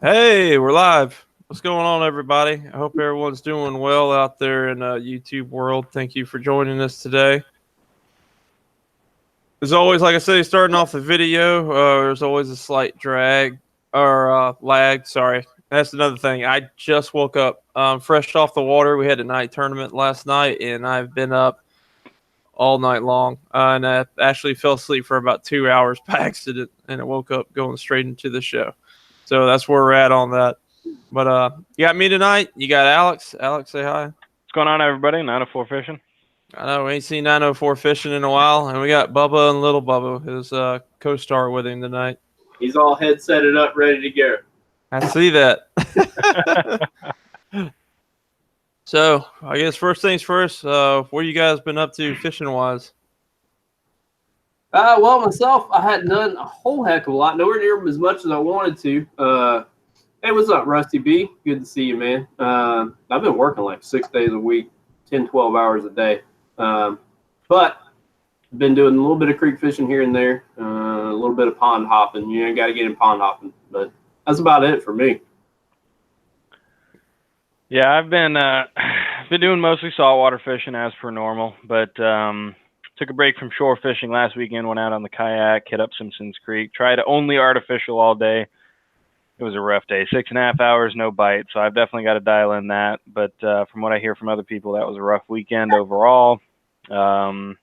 Hey, we're live. What's going on, everybody? I hope everyone's doing well out there in YouTube world. Thank you for joining us today. As always, like I say, starting off the video, there's always a slight drag or lag. Sorry, that's another thing. I just woke up, fresh off the water. We had a night tournament last night, and I've been up all night long. And I actually fell asleep for about 2 hours by accident, and I woke up going straight into the show. So that's where we're at on that. But you got me tonight. You got Alex. Alex, say hi. What's going on, everybody? 904 Fishing. I know we ain't seen 904 fishing in a while, and we got Bubba and Little Bubba, his co-star, with him tonight. He's all headsetted up, ready to go. I see that. So I guess first things first. What you guys been up to fishing wise? Well, myself, I hadn't done a whole heck of a lot. Nowhere near as much as I wanted to. Hey, what's up, Rusty B? Good to see you, man. I've been working like 6 days a week, 10, 12 hours a day. But been doing a little bit of creek fishing here and there, a little bit of pond hopping. You know, got to get in pond hopping. But that's about it for me. Yeah, I've been doing mostly saltwater fishing as per normal, but took a break from shore fishing last weekend. Went out on the kayak, hit up Simpsons Creek. Tried only artificial all day. It was a rough day. 6.5 hours, no bite. So I've definitely got to dial in that. But from what I hear from other people, that was a rough weekend overall. Went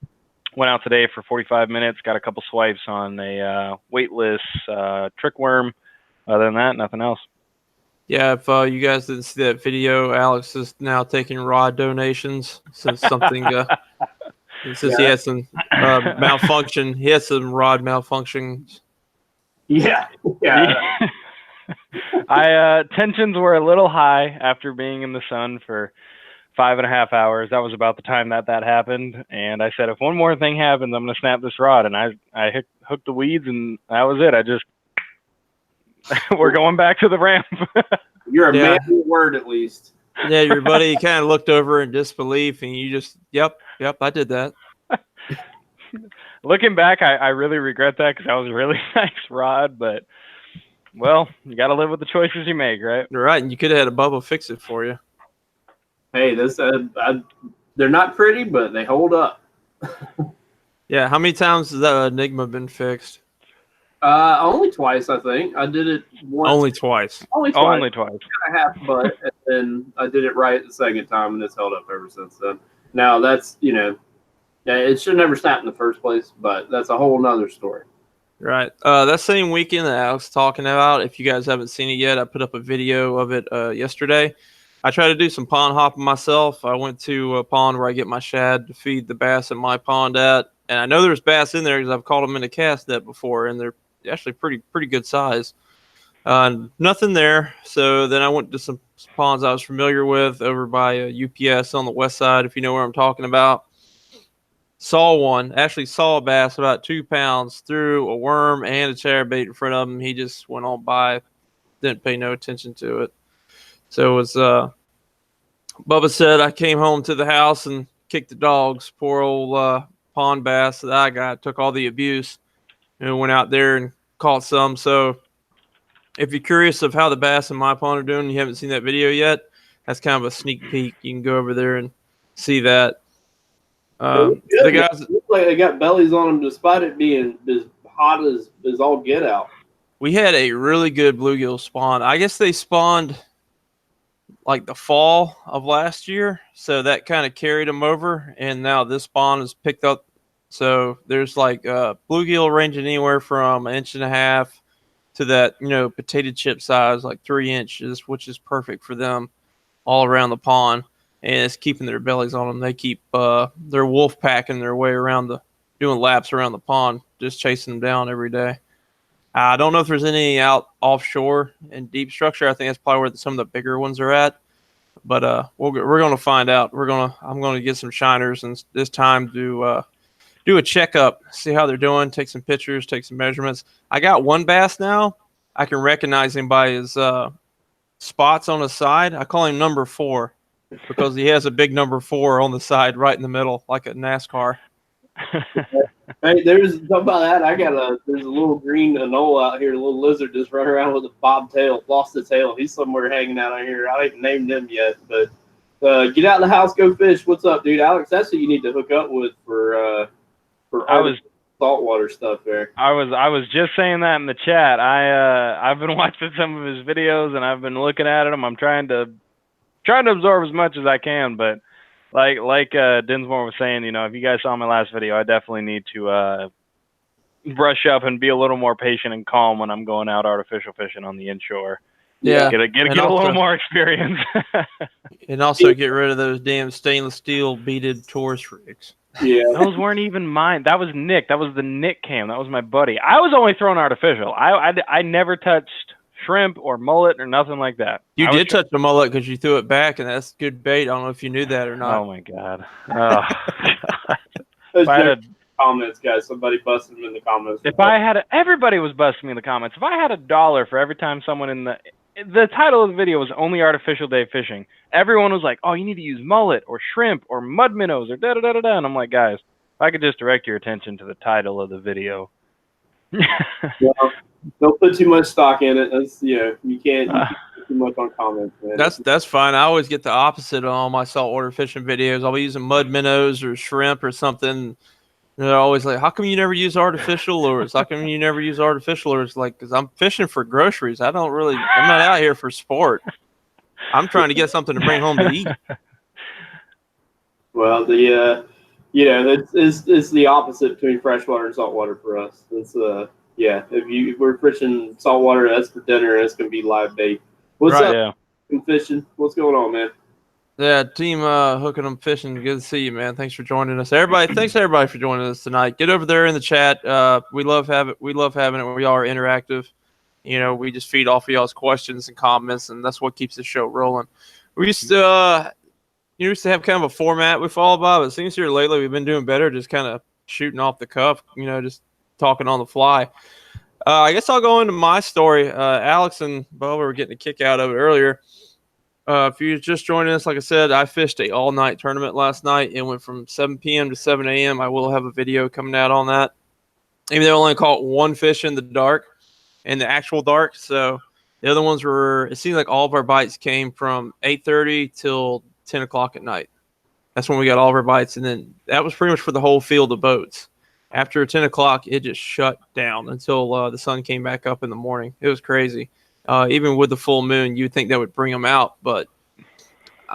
out today for 45 minutes. Got a couple swipes on a weightless trick worm. Other than that, nothing else. Yeah, if you guys didn't see that video, Alex is now taking rod donations since something. Since he had some malfunction, he had some rod malfunctions. Yeah. Tensions were a little high after being in the sun for 5.5 hours. That was about the time that happened. And I said, if one more thing happens, I'm going to snap this rod. And I hooked the weeds, and that was it. We're going back to the ramp. You're a man of your word, at least. Yeah, your buddy kind of looked over in disbelief, and you just, yep, I did that. Looking back, I really regret that because that was a really nice rod, but, well, you got to live with the choices you make, right? Right, and you could have had a Bubba fix it for you. Hey, they're not pretty, but they hold up. Yeah, how many times has that Enigma been fixed? Only twice, I think. I did it once. Only twice. Only twice. Kind of half butt, and then I did it right the second time, and it's held up ever since then. Now that's, it should never snap in the first place, but that's a whole nother story. Right. That same weekend that Alex was talking about, if you guys haven't seen it yet, I put up a video of it yesterday. I tried to do some pond hopping myself. I went to a pond where I get my shad to feed the bass at my pond at, and I know there's bass in there because I've caught them in a cast net before, and they're actually pretty good size. Nothing there. So then I went to some ponds I was familiar with over by UPS on the west side, if you know where I'm talking about. Saw a bass about 2 pounds, threw a worm and a chatterbait in front of him. He just went on by, didn't pay no attention to it. So it was, Bubba said, I came home to the house and kicked the dogs. Poor old pond bass that I got took all the abuse and went out there and caught some. So if you're curious of how the bass in my pond are doing, and you haven't seen that video yet, that's kind of a sneak peek. You can go over there and see that. The guys look like they got bellies on them, despite it being as hot as all get out. We had a really good bluegill spawn. I guess they spawned like the fall of last year, so that kind of carried them over. And now this spawn is picked up. So there's like bluegill ranging anywhere from 1.5 inches to that potato chip size, like 3 inches, which is perfect for them all around the pond. And it's keeping their bellies on them. They keep their wolf packing their way around doing laps around the pond, just chasing them down every day. I don't know if there's any out offshore in deep structure. I think that's probably where some of the bigger ones are at. But we're going to find out. I'm going to get some shiners and this time to do a checkup, see how they're doing, take some pictures, take some measurements. I got one bass now. I can recognize him by his spots on the side. I call him number 4. Because he has a big number 4 on the side right in the middle, like a NASCAR. Hey, there's talk about that. There's a little green anola out here, a little lizard just running around with a bobtail, lost the tail. He's somewhere hanging out on here. I haven't named him yet, but get out of the house, go fish. What's up, dude? Alex, that's who you need to hook up with for saltwater stuff there. I was just saying that in the chat. I've been watching some of his videos and I've been looking at them. I'm trying to absorb as much as I can, but like Dinsmore was saying, you know, if you guys saw my last video, I definitely need to brush up and be a little more patient and calm when I'm going out artificial fishing on the inshore. Yeah, get a little more experience. And also get rid of those damn stainless steel beaded tourist rigs. Yeah, those weren't even mine. That was Nick. That was the Nick cam. That was my buddy. I was only throwing artificial. I never touched shrimp or mullet or nothing like that. You did touch the mullet because you threw it back, and that's good bait. I don't know if you knew that or not. Oh my god. Oh, God. Comments, guys. Somebody busted them in the comments. Everybody was busting me in the comments. If I had $1 for every time someone in the title of the video was only artificial day fishing, everyone was like, "Oh, you need to use mullet or shrimp or mud minnows or da da da da da." And I'm like, guys, if I could just direct your attention to the title of the video. Well, don't put too much stock in it. That's, you can't put too much on comments, man. That's fine. I always get the opposite on all my saltwater fishing videos. I'll be using mud minnows or shrimp or something. They're always like, "How come you never use artificial lures? How come you never use artificial lures?" Like, because I'm fishing for groceries. I'm not out here for sport. I'm trying to get something to bring home to eat. Well, it's the opposite between freshwater and saltwater for us. It's if we're fishing saltwater, that's for dinner, and it's gonna be live bait. What's up? Yeah. Fishing. What's going on, man? Yeah, team hooking them fishing. Good to see you, man. Thanks for joining us, everybody. Thanks everybody for joining us tonight. Get over there in the chat. We love having it. We are interactive. You know, we just feed off of y'all's questions and comments, and that's what keeps the show rolling. We used to have kind of a format we follow by, but it seems here lately we've been doing better, just kind of shooting off the cuff. You know, just talking on the fly. I guess I'll go into my story. Alex and Bubba were getting a kick out of it earlier. If you're just joining us, like I said, I fished a all-night tournament last night. It went from 7 p.m. to 7 a.m. I will have a video coming out on that. Even though I only caught one fish in the dark, in the actual dark. So the other ones it seemed like all of our bites came from 8:30 till 10 o'clock at night. That's when we got all of our bites. And then that was pretty much for the whole field of boats. After 10 o'clock, it just shut down until the sun came back up in the morning. It was crazy. Even with the full moon, you'd think that would bring them out, but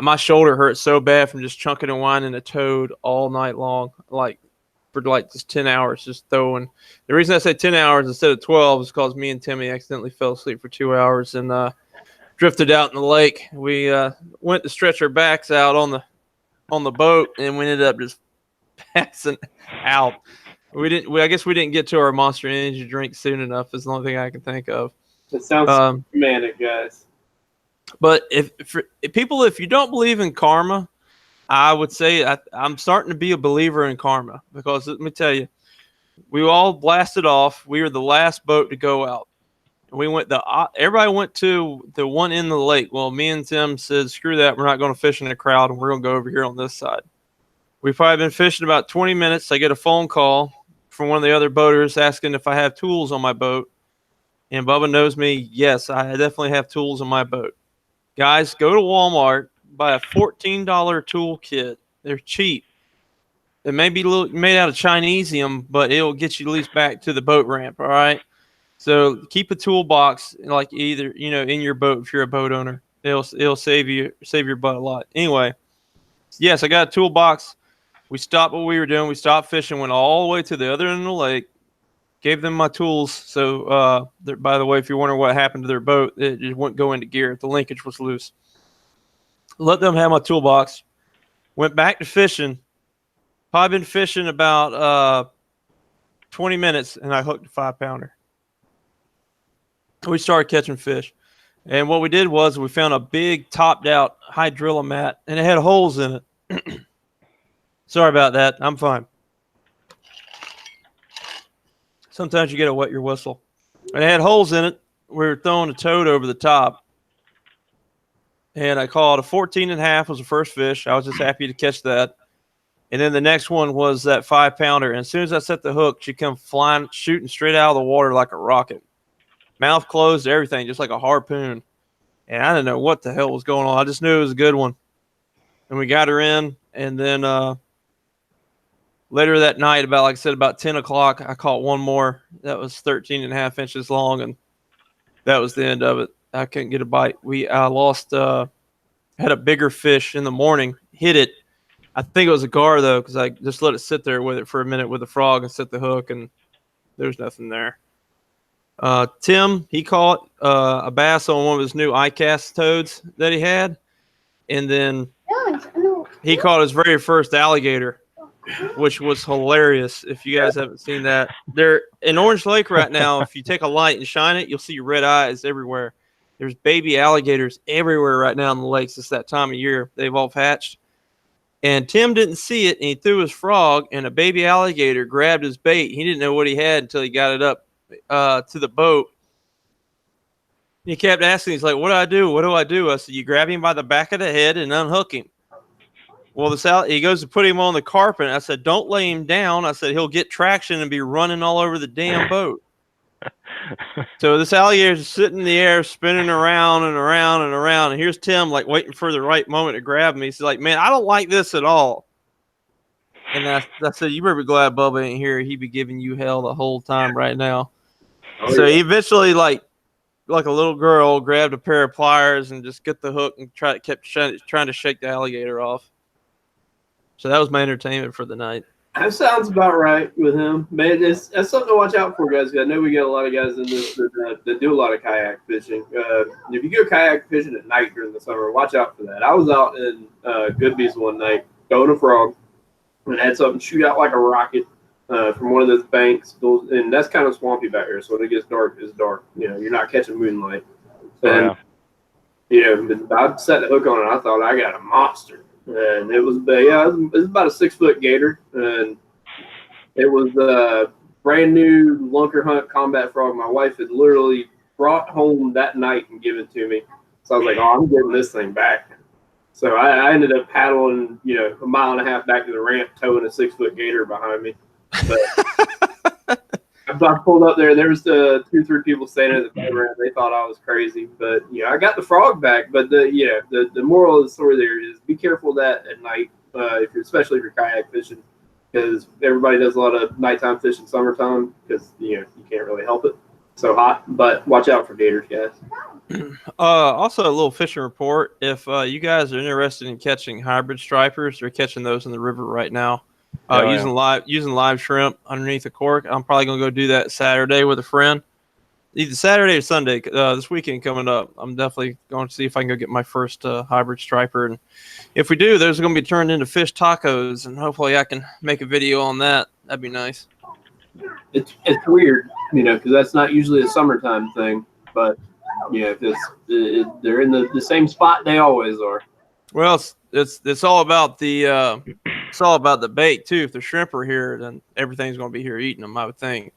my shoulder hurt so bad from just chunking and winding a toad all night long, for just 10 hours, just throwing. The reason I said 10 hours instead of 12 is because me and Timmy accidentally fell asleep for 2 hours and drifted out in the lake. We went to stretch our backs out on the boat, and we ended up just passing out. I guess we didn't get to our Monster Energy drink soon enough. Is the only thing I can think of. It sounds romantic, guys. But if you don't believe in karma, I would say I'm starting to be a believer in karma, because let me tell you, we all blasted off. We were the last boat to go out. Everybody went to the one in the lake. Well, me and Tim said, screw that. We're not going to fish in the crowd, and we're going to go over here on this side. We've probably been fishing about 20 minutes. I get a phone call from one of the other boaters asking if I have tools on my boat. And Bubba knows me. Yes, I definitely have tools on my boat. Guys, go to Walmart, buy a $14 tool kit. They're cheap. It may be made out of Chinesium, but it'll get you at least back to the boat ramp, all right? So keep a toolbox, like either, in your boat if you're a boat owner. It'll save your butt a lot. Anyway, yes, I got a toolbox. We stopped what we were doing. We stopped fishing, went all the way to the other end of the lake. Gave them my tools. So, by the way, if you're wondering what happened to their boat, it just wouldn't go into gear. The linkage was loose. Let them have my toolbox. Went back to fishing. Probably been fishing about 20 minutes, and I hooked a 5-pounder. We started catching fish. And what we did was we found a big topped-out hydrilla and it had holes in it. Sorry about that. I'm fine. Sometimes you got to wet your whistle. And it had holes in it. We were throwing a toad over the top. And I caught a 14.5 was the first fish. I was just happy to catch that. And then the next one was that 5-pounder. And as soon as I set the hook, she come flying, shooting straight out of the water like a rocket. Mouth closed, everything, just like a harpoon. And I didn't know what the hell was going on. I just knew it was a good one. And we got her in. And then later that night, about, like I said, about 10 o'clock, I caught one more. That was 13 and a half inches long. And that was the end of it. I couldn't get a bite. I lost, had a bigger fish in the morning, hit it. I think it was a gar, though, because I just let it sit there with it for a minute with the frog and set the hook, and there's nothing there. Tim, he caught a bass on one of his new iCast toads that he had, and then he caught his very first alligator, which was hilarious. If you guys haven't seen that, they're in Orange Lake right now. If you take a light and shine it, you'll see red eyes everywhere. There's baby alligators everywhere right now in the lakes. It's that time of year. They've all hatched. And Tim didn't see it, and he threw his frog, and a baby alligator grabbed his bait. He didn't know what he had until he got it up to the boat. He kept asking, he's like, what do I do? What do I do? I said, you grab him by the back of the head and unhook him. Well, he goes to put him on the carpet. I said, don't lay him down. I said, he'll get traction and be running all over the damn boat. So this alligator's sitting in the air, spinning around and around and around. And here's Tim, like, waiting for the right moment to grab me. He's like, man, I don't like this at all. And I said, you better be glad Bubba ain't here. He'd be giving you hell the whole time right now. Oh, so he eventually, like a little girl, grabbed a pair of pliers and just get the hook and kept trying to shake the alligator off. So that was my entertainment for the night. That sounds about right with him, man. That's something to watch out for, guys. I know we get a lot of guys in this that do a lot of kayak fishing. If you go kayak fishing at night during the summer, watch out for that. I was out in Goodby's one night, throwing a frog, and had something shoot out like a rocket from one of those banks. And that's kind of swampy back here, so when it gets dark, it's dark. You know, you're not catching moonlight. And, I set the hook on it, and I thought I got a monster. And it was about a 6-foot gator, and it was a brand new Lunker Hunt combat frog. My wife had literally brought home that night and given it to me. So I was like, oh, I'm getting this thing back. So I ended up paddling, a mile and a half back to the ramp, towing a 6-foot gator behind me. But I pulled up there, and there was 2-3 people standing at the ramp. They thought I was crazy, but I got the frog back. But the moral of the story there is be careful of that at night, especially if you're kayak fishing, because everybody does a lot of nighttime fishing summertime because you can't really help it. So hot, but watch out for gators, guys. Also, a little fishing report. If you guys are interested in catching hybrid stripers, they're catching those in the river right now. Using live shrimp underneath the cork. I'm probably gonna go do that Saturday with a friend, either Saturday or Sunday. This weekend coming up, I'm definitely going to see if I can go get my first hybrid striper. And if we do, there's gonna be turned into fish tacos, and hopefully I can make a video on that. That'd be nice. It's weird, because that's not usually a summertime thing, but they're in the same spot they always are. Well, it's all about the bait too. If the shrimp are here, then everything's going to be here eating them, I would think.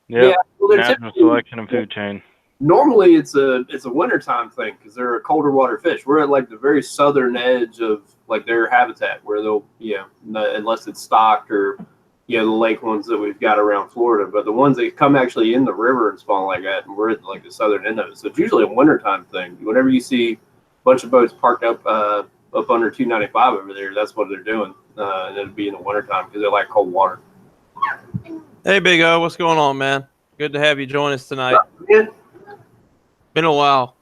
Yep. Yeah, well, national selection and food chain. Normally, it's a wintertime thing because they're a colder water fish. We're at like the very southern edge of like their habitat where they'll unless it's stocked or the lake ones that we've got around Florida. But the ones that come actually in the river and spawn like that, and we're at like the southern end of it. So it's usually a wintertime thing. Whenever you see a bunch of boats parked up under 295 over there, that's what they're doing. And it'll be in the wintertime because they like cold water. Hey, Big O, what's going on, man? Good to have you join us tonight. Been a while.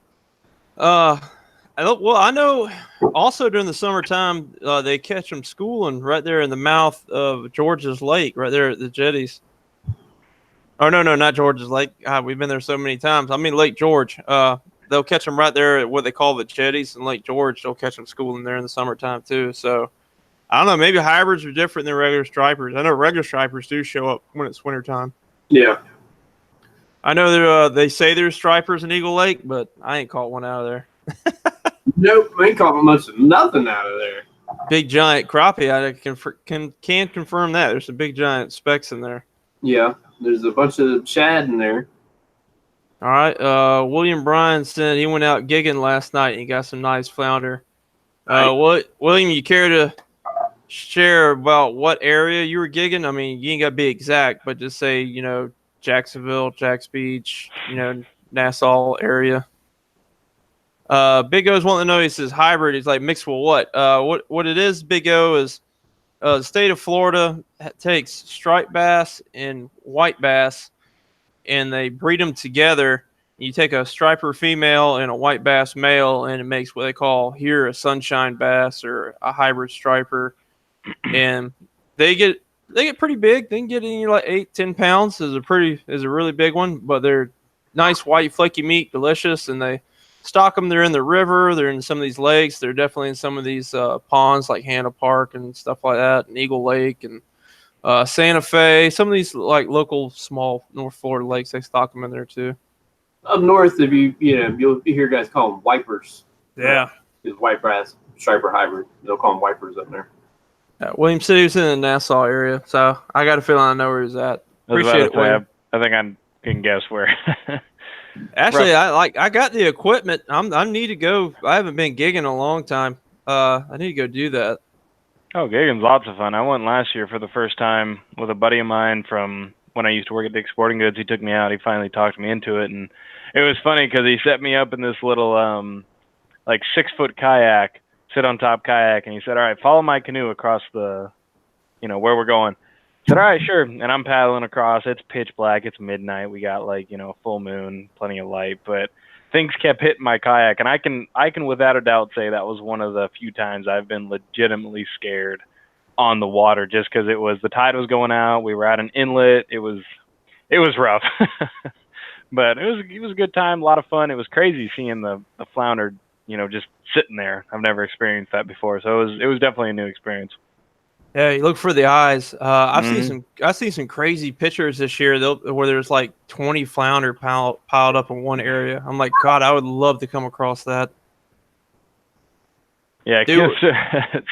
I know also during the summertime, they catch them schooling right there in the mouth of George's Lake, right there at the jetties. Oh, no, not George's Lake. God, we've been there so many times. I mean, Lake George. They'll catch them right there at what they call the jetties in Lake George. They'll catch them schooling there in the summertime, too. So, I don't know. Maybe hybrids are different than regular stripers. I know regular stripers do show up when it's wintertime. Yeah. I know they say there's stripers in Eagle Lake, but I ain't caught one out of there. Nope, I ain't caught much of nothing out of there. Big giant crappie. I can confirm that. There's some big giant specks in there. Yeah, there's a bunch of shad in there. All right. William Bryan said he went out gigging last night and he got some nice flounder. William, you care to share about what area you were gigging? I mean, you ain't got to be exact, but just say, Jacksonville, Jacks Beach, Nassau area. Big O's wanting to know, he says hybrid. He's like, mixed with what? What it is, Big O, is the state of Florida takes striped bass and white bass and they breed them together. You take a striper female and a white bass male, and it makes what they call here a sunshine bass or a hybrid striper. And they get pretty big. They can get in like 8-10 pounds. Is a really big one, but they're nice white flaky meat, delicious, and they stock them. They're in the river. They're in some of these lakes. They're definitely in some of these ponds like Hanna Park and stuff like that, and Eagle Lake and Santa Fe. Some of these like local small North Florida lakes, they stock them in there too. Up north, if you'll hear guys call them wipers. Yeah, It's white bass striper hybrid. They'll call them wipers up there. William City was in the Nassau area, so I got a feeling I know where he's at. Appreciate it, William. I think I can guess where. Actually, I got the equipment. I need to go. I haven't been gigging in a long time. I need to go do that. Oh, gigging's lots of fun. I went last year for the first time with a buddy of mine from when I used to work at Dick's Sporting Goods. He took me out. He finally talked me into it, and it was funny because he set me up in this little like 6-foot kayak, sit on top kayak, and he said, "All right, follow my canoe across the, where we're going." I said, "All right, sure." And I'm paddling across. It's pitch black. It's midnight. We got full moon, plenty of light, but things kept hitting my kayak, and I can without a doubt say that was one of the few times I've been legitimately scared on the water, just because the tide was going out. We were at an inlet. It was rough, but it was a good time, a lot of fun. It was crazy seeing the flounder, just sitting there. I've never experienced that before, so it was definitely a new experience. Yeah, you look for the eyes. I've seen some crazy pictures this year where there's like 20 flounder piled up in one area. I'm like, God, I would love to come across that. Yeah,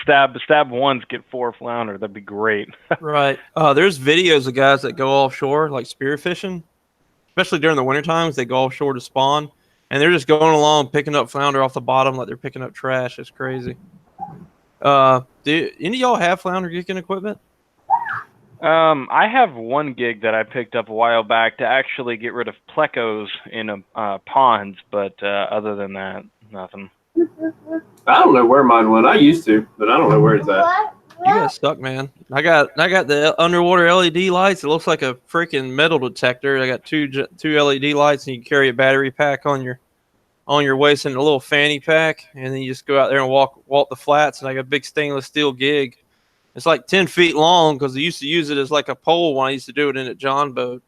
stab once, get 4 flounder. That'd be great. Right. There's videos of guys that go offshore, like spearfishing, especially during the winter times. They go offshore to spawn, and they're just going along picking up flounder off the bottom like they're picking up trash. It's crazy. Do any of y'all have flounder gigging equipment? I have one gig that I picked up a while back to actually get rid of plecos in ponds, but other than that, nothing. I don't know where mine went. I used to, but I don't know where it's at. You guys stuck, man. I got the underwater LED lights. It looks like a freaking metal detector. I got two LED lights, and you can carry a battery pack on your waist in a little fanny pack, and then you just go out there and walk the flats. And I got a big stainless steel gig. It's like 10 feet long because I used to use it as like a pole when I used to do it in a John boat.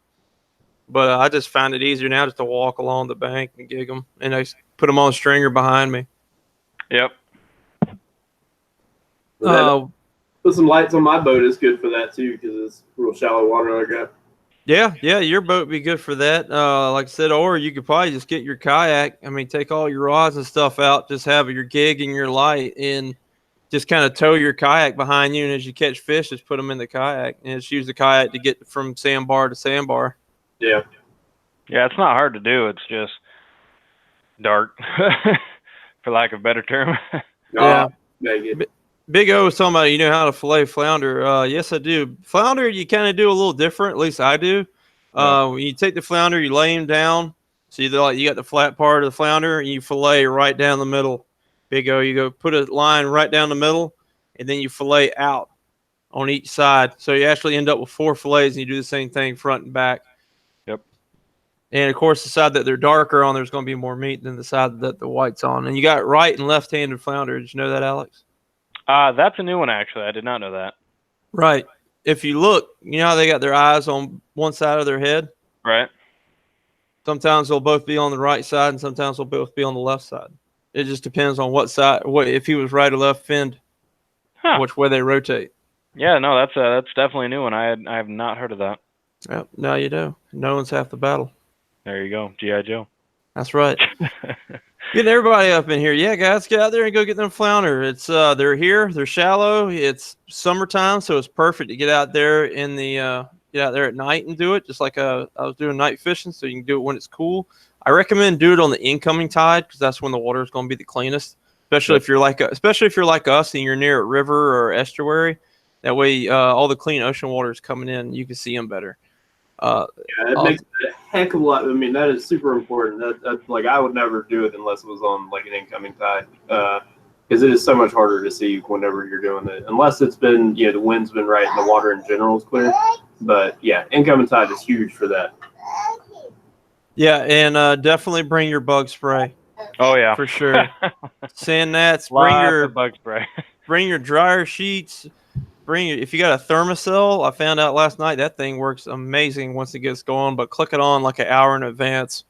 But I just find it easier now just to walk along the bank and gig them, and I put them on a stringer behind me. Yep. Put some lights on my boat is good for that too, because it's real shallow water I got. Yeah, your boat would be good for that. Like I said, or you could probably just get your kayak. I mean, take all your rods and stuff out, just have your gig and your light, and just kind of tow your kayak behind you. And as you catch fish, just put them in the kayak, and just use the kayak to get from sandbar to sandbar. Yeah. Yeah, it's not hard to do. It's just dark, for lack of a better term. Yeah. Big O was talking about, how to fillet flounder. Yes, I do. Flounder, you kind of do a little different. At least I do. When you take the flounder, you lay him down. So you got the flat part of the flounder, and you fillet right down the middle. Big O, you go put a line right down the middle, and then you fillet out on each side. So you actually end up with 4 fillets, and you do the same thing front and back. Yep. And, of course, the side that they're darker on, there's going to be more meat than the side that the white's on. And you got right and left-handed flounder. Did you know that, Alex? That's a new one, actually. I did not know that. Right. If you look, how they got their eyes on one side of their head? Right. Sometimes they'll both be on the right side, and sometimes they'll both be on the left side. It just depends on what side, if he was right or left finned, which way they rotate. Yeah, no, that's definitely a new one. I have not heard of that. Yep. Now you do. No one's half the battle. There you go. G.I. Joe. That's right. Getting everybody up in here. Yeah, guys, get out there and go get them flounder. It's they're here. They're shallow. It's summertime, so it's perfect to get out there get out there at night and do it. Just like I was doing night fishing, so you can do it when it's cool. I recommend do it on the incoming tide because that's when the water is going to be the cleanest. especially if you're like us and you're near a river or estuary. That way, all the clean ocean water is coming in. You can see them better. Yeah, it makes a heck of a lot. I mean, that is super important. That like I would never do it unless it was on like an incoming tide, because it is so much harder to see whenever you're doing it. Unless it's been the wind's been right and the water in general is clear. But yeah, incoming tide is huge for that. Yeah, and definitely bring your bug spray. Oh yeah, for sure. Sand nets. Lots of bug spray. Bring your dryer sheets. If you got a thermocell, I found out last night that thing works amazing once it gets going, but click it on like an hour in advance.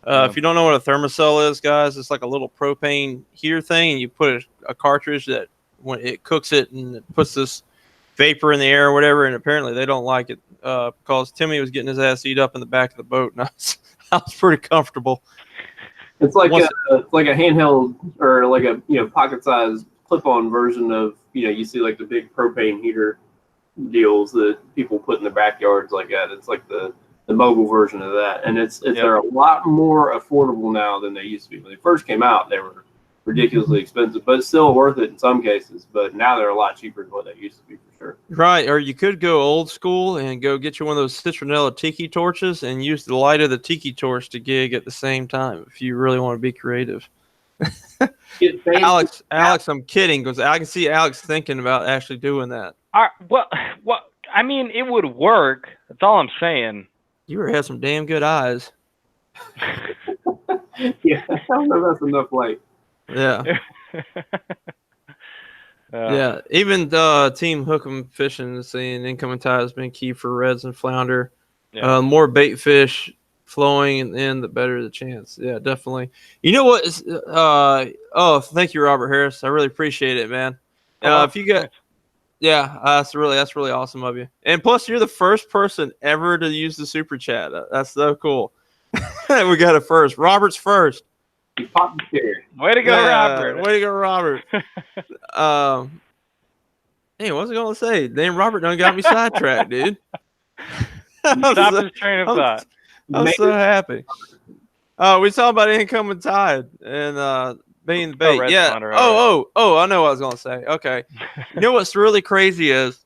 If you don't know what a thermocell is, guys, it's like a little propane heater thing, and you put a cartridge that when it cooks it and it puts this vapor in the air or whatever, and apparently they don't like it because Timmy was getting his ass eat up in the back of the boat, and I was pretty comfortable. It's like a handheld or like a pocket-sized clip-on version of you see like the big propane heater deals that people put in their backyards like that. It's like the mobile version of that, and they're a lot more affordable now than they used to be. When they first came out, they were ridiculously expensive, but still worth it in some cases. But now they're a lot cheaper than what they used to be, for sure. Right, or you could go old school and go get you one of those citronella tiki torches and use the light of the tiki torch to gig at the same time if you really want to be creative. Alex, I'm kidding because I can see Alex thinking about actually doing that. Well, I mean, it would work. That's all I'm saying. You have some damn good eyes. Yeah, I don't know if that's enough light. Yeah. Yeah. Even Team Hook'em Fishing is saying incoming tide has been key for reds and flounder. Yeah. More bait fish flowing in, the better the chance. Yeah, definitely. You know what? Thank you, Robert Harris. I really appreciate it, man. If you got, that's really awesome of you. And plus, you're the first person ever to use the super chat. That's so cool. We got it first. Robert's first. He popped the cherry. Way to go, Robert. Way to go, Robert. Hey, what was I going to say? Damn, Robert done got me sidetracked, dude. Stop his train of thought. I'm so happy. We talking about incoming tide and being the bait. Yeah. I know what I was going to say. Okay. You know what's really crazy is,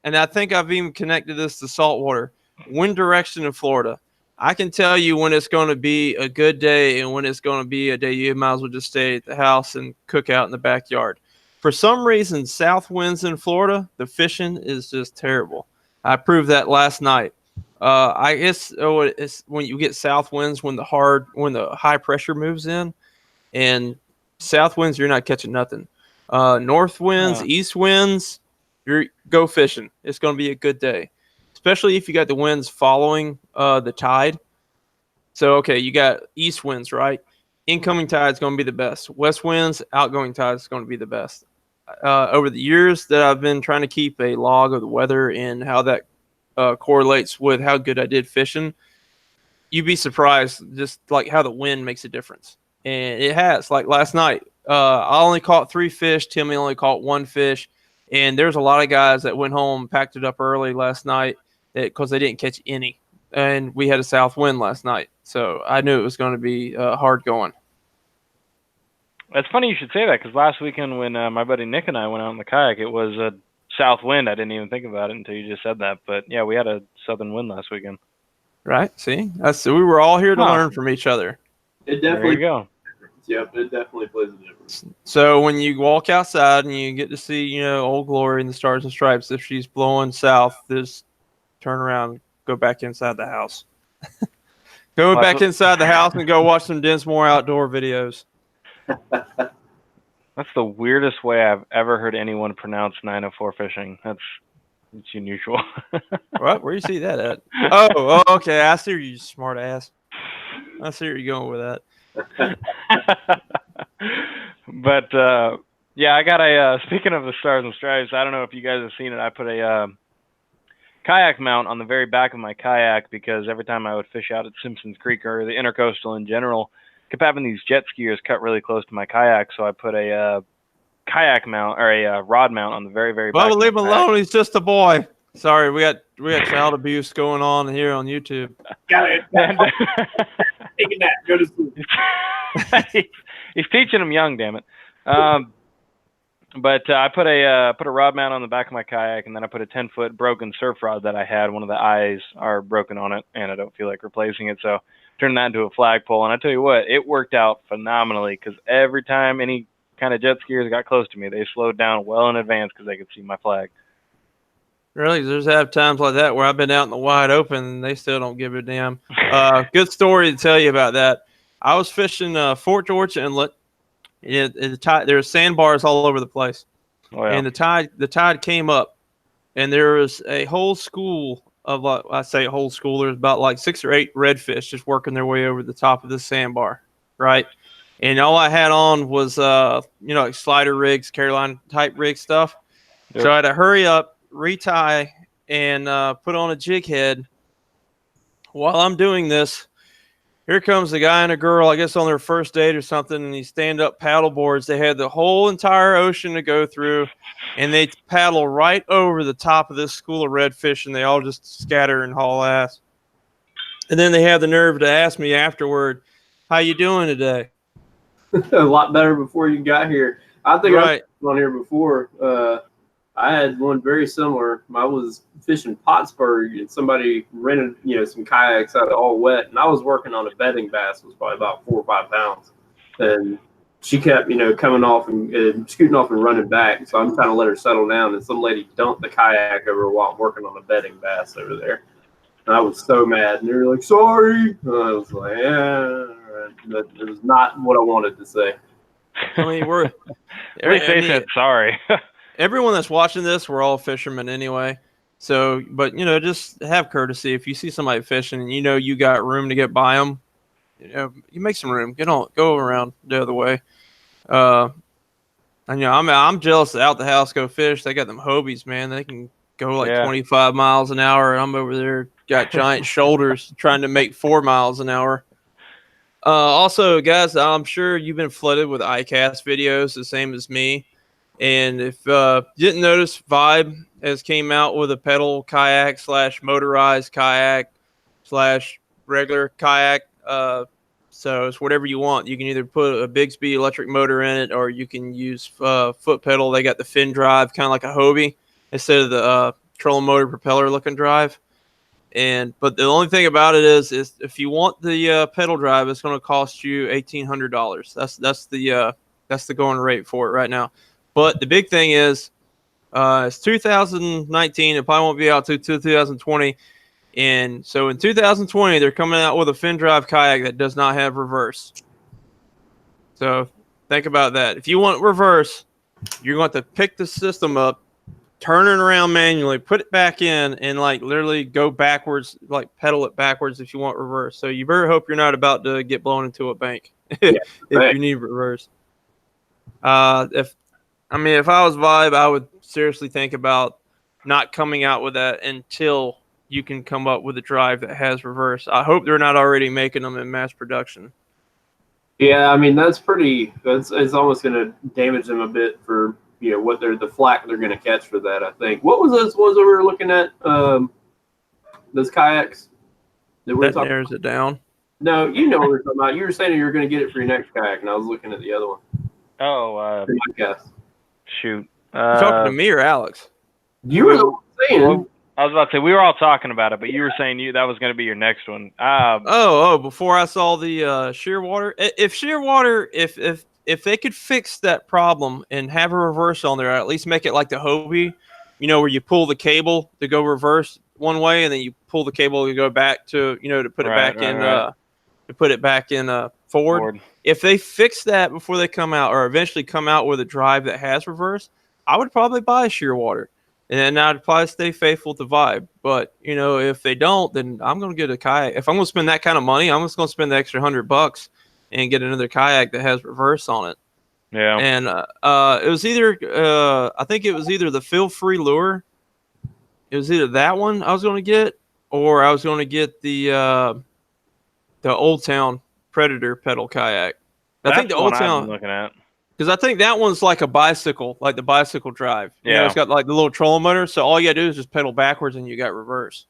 and I think I've even connected this to saltwater, wind direction in Florida. I can tell you when it's going to be a good day and when it's going to be a day you might as well just stay at the house and cook out in the backyard. For some reason, south winds in Florida, the fishing is just terrible. I proved that last night. I guess it's when you get south winds, when the high pressure moves in, and south winds, you're not catching nothing. North winds, east winds, go fishing. It's going to be a good day. Especially if you got the winds following the tide. So, okay, you got east winds, right? Incoming tide is going to be the best. West winds, outgoing tide is going to be the best. Over the years that I've been trying to keep a log of the weather and how that correlates with how good I did fishing, you'd be surprised just like how the wind makes a difference. And it has. Like last night, I only caught 3 fish. Timmy only caught 1 fish. And there's a lot of guys that went home, packed it up early last night because they didn't catch any. And we had a south wind last night. So I knew it was going to be hard going. It's funny you should say that because last weekend when my buddy Nick and I went out in the kayak, it was a south wind. I didn't even think about it until you just said that. But, yeah, we had a southern wind last weekend. Right. See? We were all here to learn from each other. It definitely there you go. Yep, it definitely plays a difference. So when you walk outside and you get to see, Old Glory and the Stars and Stripes, if she's blowing south, just turn around, go back inside the house. Go back inside the house and go watch some Dinsmore outdoor videos. That's the weirdest way I've ever heard anyone pronounce 904 fishing. It's unusual. What? Where you see that at? Oh, okay. I see you smart ass. I see where you're going with that. But I got a speaking of the Stars and Stripes, I don't know if you guys have seen it. I put a kayak mount on the very back of my kayak because every time I would fish out at Simpsons Creek or the Intercoastal in general, I kept having these jet skiers cut really close to my kayak, so I put a kayak mount or a rod mount on the very, very back. Well, leave him alone. He's just a boy. Sorry, we got child abuse going on here on YouTube. Got it. Taking that. Go to school. He's teaching them young, damn it. But I put a rod mount on the back of my kayak, and then I put a 10-foot broken surf rod that I had. One of the eyes are broken on it, and I don't feel like replacing it, so turned that into a flagpole. And I tell you what, it worked out phenomenally, because every time any kind of jet skiers got close to me, they slowed down well in advance because they could see my flag. Really? There's have times like that where I've been out in the wide open and they still don't give a damn. Good story to tell you about that. I was fishing Fort George Inlet. There's sandbars all over the place. Oh, yeah. And the tide came up, and there was a whole school of, I say a whole school, there's about like 6 or 8 redfish just working their way over the top of this sandbar, right? And all I had on was like slider rigs, Carolina type rig stuff. Yep. So I had to hurry up, retie, and put on a jig head. While I'm doing this, here comes a guy and a girl, I guess on their first date or something, and these stand-up paddle boards. They had the whole entire ocean to go through, and they paddle right over the top of this school of redfish, and they all just scatter and haul ass. And then they have the nerve to ask me afterward, "How you doing today?" A lot better before you got here. I think right. I was on here before. I had one very similar. I was fishing Pottsburg, and somebody rented, some kayaks out of all wet, and I was working on a bedding bass. It was probably about 4 or 5 pounds, and she kept, coming off and scooting off and running back. So I'm trying to let her settle down, and some lady dumped the kayak over while I'm working on a bedding bass over there. And I was so mad, and they were like, "Sorry." And I was like, "Yeah." It was not what I wanted to say. I mean, they said sorry. Everyone that's watching this, we're all fishermen anyway. So, but just have courtesy. If you see somebody fishing and you got room to get by them, you make some room. Go around the other way. And I'm jealous of Out the House Go Fish. They got them Hobies, man. They can go like 25 miles an hour. And I'm over there, got giant shoulders, trying to make 4 miles an hour. Also, guys, I'm sure you've been flooded with iCast videos, the same as me. And if you didn't notice, Vibe has came out with a pedal kayak / motorized kayak / regular kayak. So it's whatever you want. You can either put a Bigsby electric motor in it, or you can use foot pedal. They got the fin drive, kind of like a Hobie, instead of the trolling motor propeller looking drive. But the only thing about it is if you want the pedal drive, it's going to cost you $1,800. That's the going rate for it right now. But the big thing is, it's 2019. It probably won't be out to 2020. And so in 2020, they're coming out with a fin drive kayak that does not have reverse. So think about that. If you want reverse, you're going to have to pick the system up, turn it around manually, put it back in, and like literally go backwards, like pedal it backwards if you want reverse. So you better hope you're not about to get blown into a bank if you need reverse. If I was Vibe, I would seriously think about not coming out with that until you can come up with a drive that has reverse. I hope they're not already making them in mass production. Yeah, it's almost going to damage them a bit for what the flack they're going to catch for that. I think. What was those ones that we were looking at? Those kayaks that narrows it down. No, you know what we're talking about. You were saying you were going to get it for your next kayak, and I was looking at the other one. Oh, shoot. You talking to me or Alex? You were the one saying. Well, I was about to say we were all talking about it, but you were saying that was going to be your next one. Before I saw the Shearwater. If Shearwater, if they could fix that problem and have a reverse on there, or at least make it like the Hobie, where you pull the cable to go reverse one way, and then you pull the cable to go back to to put it back in to put it back in forward. If they fix that before they come out, or eventually come out with a drive that has reverse, I would probably buy a Shearwater. And then I'd probably stay faithful to Vibe. But, if they don't, then I'm going to get a kayak. If I'm going to spend that kind of money, I'm just going to spend the extra $100 and get another kayak that has reverse on it. Yeah. And it was either, I think it was either the Feel Free Lure. It was either that one I was going to get, or I was going to get the Old Town Predator pedal kayak. I think the Old Town. I'm looking at. Because I think that one's like a bicycle, like the bicycle drive. Yeah. It's got like the little trolling motor. So all you got to do is just pedal backwards and you got reverse.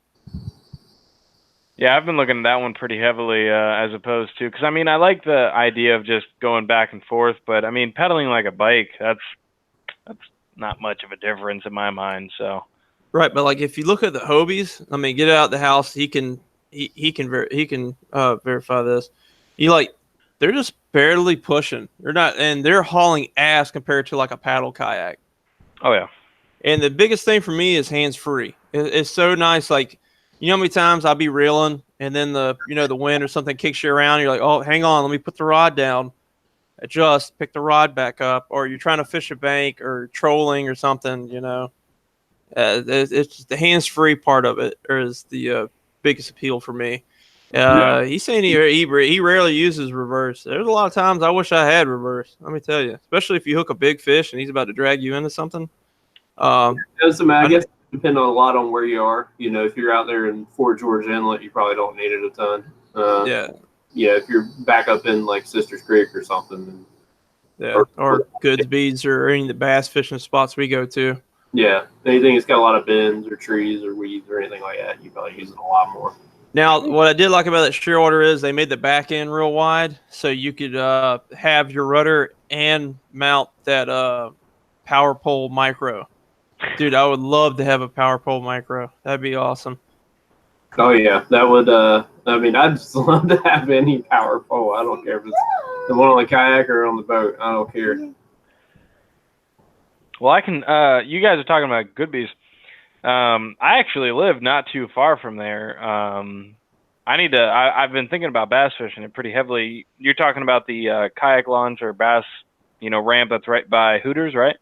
Yeah, I've been looking at that one pretty heavily as opposed to, because I mean, I like the idea of just going back and forth, but I mean, pedaling like a bike, that's not much of a difference in my mind. So Right, but like if you look at the Hobies, I mean, get out the house. He can verify this. You like they're just barely pushing. They're not, and they're hauling ass compared to like a paddle kayak. oh yeah. And the biggest thing for me is hands free. It's so nice. Like you know how many times I'll be reeling and then the wind or something kicks you around. You're like, oh, hang on, let me put the rod down, adjust, pick the rod back up, or you're trying to fish a bank or trolling or something. It's just the hands-free part of it is the biggest appeal for me. He's saying he rarely uses reverse. There's a lot of times I wish I had reverse. Let me tell you, especially if you hook a big fish and he's about to drag you into something. I guess it depends a lot on where you are. If you're out there in Fort George Inlet, you probably don't need it a ton. Yeah, if you're back up in like Sisters Creek or something. Or Goodsbees or any of the bass fishing spots we go to. Yeah, anything that's got a lot of bends or trees or weeds or anything like that, you probably use it a lot more. Now, what I did like about that Shearwater is they made the back end real wide, so you could have your rudder and mount that power pole micro. Dude, I would love to have a power pole micro. That'd be awesome. Oh yeah, that would. I'd just love to have any power pole. I don't care if it's the one on the kayak or on the boat. I don't care. Well, I can. You guys are talking about Goodbees. I actually live not too far from there. I've been thinking about bass fishing it pretty heavily. You're talking about the kayak launch or bass, ramp that's right by Hooters, right?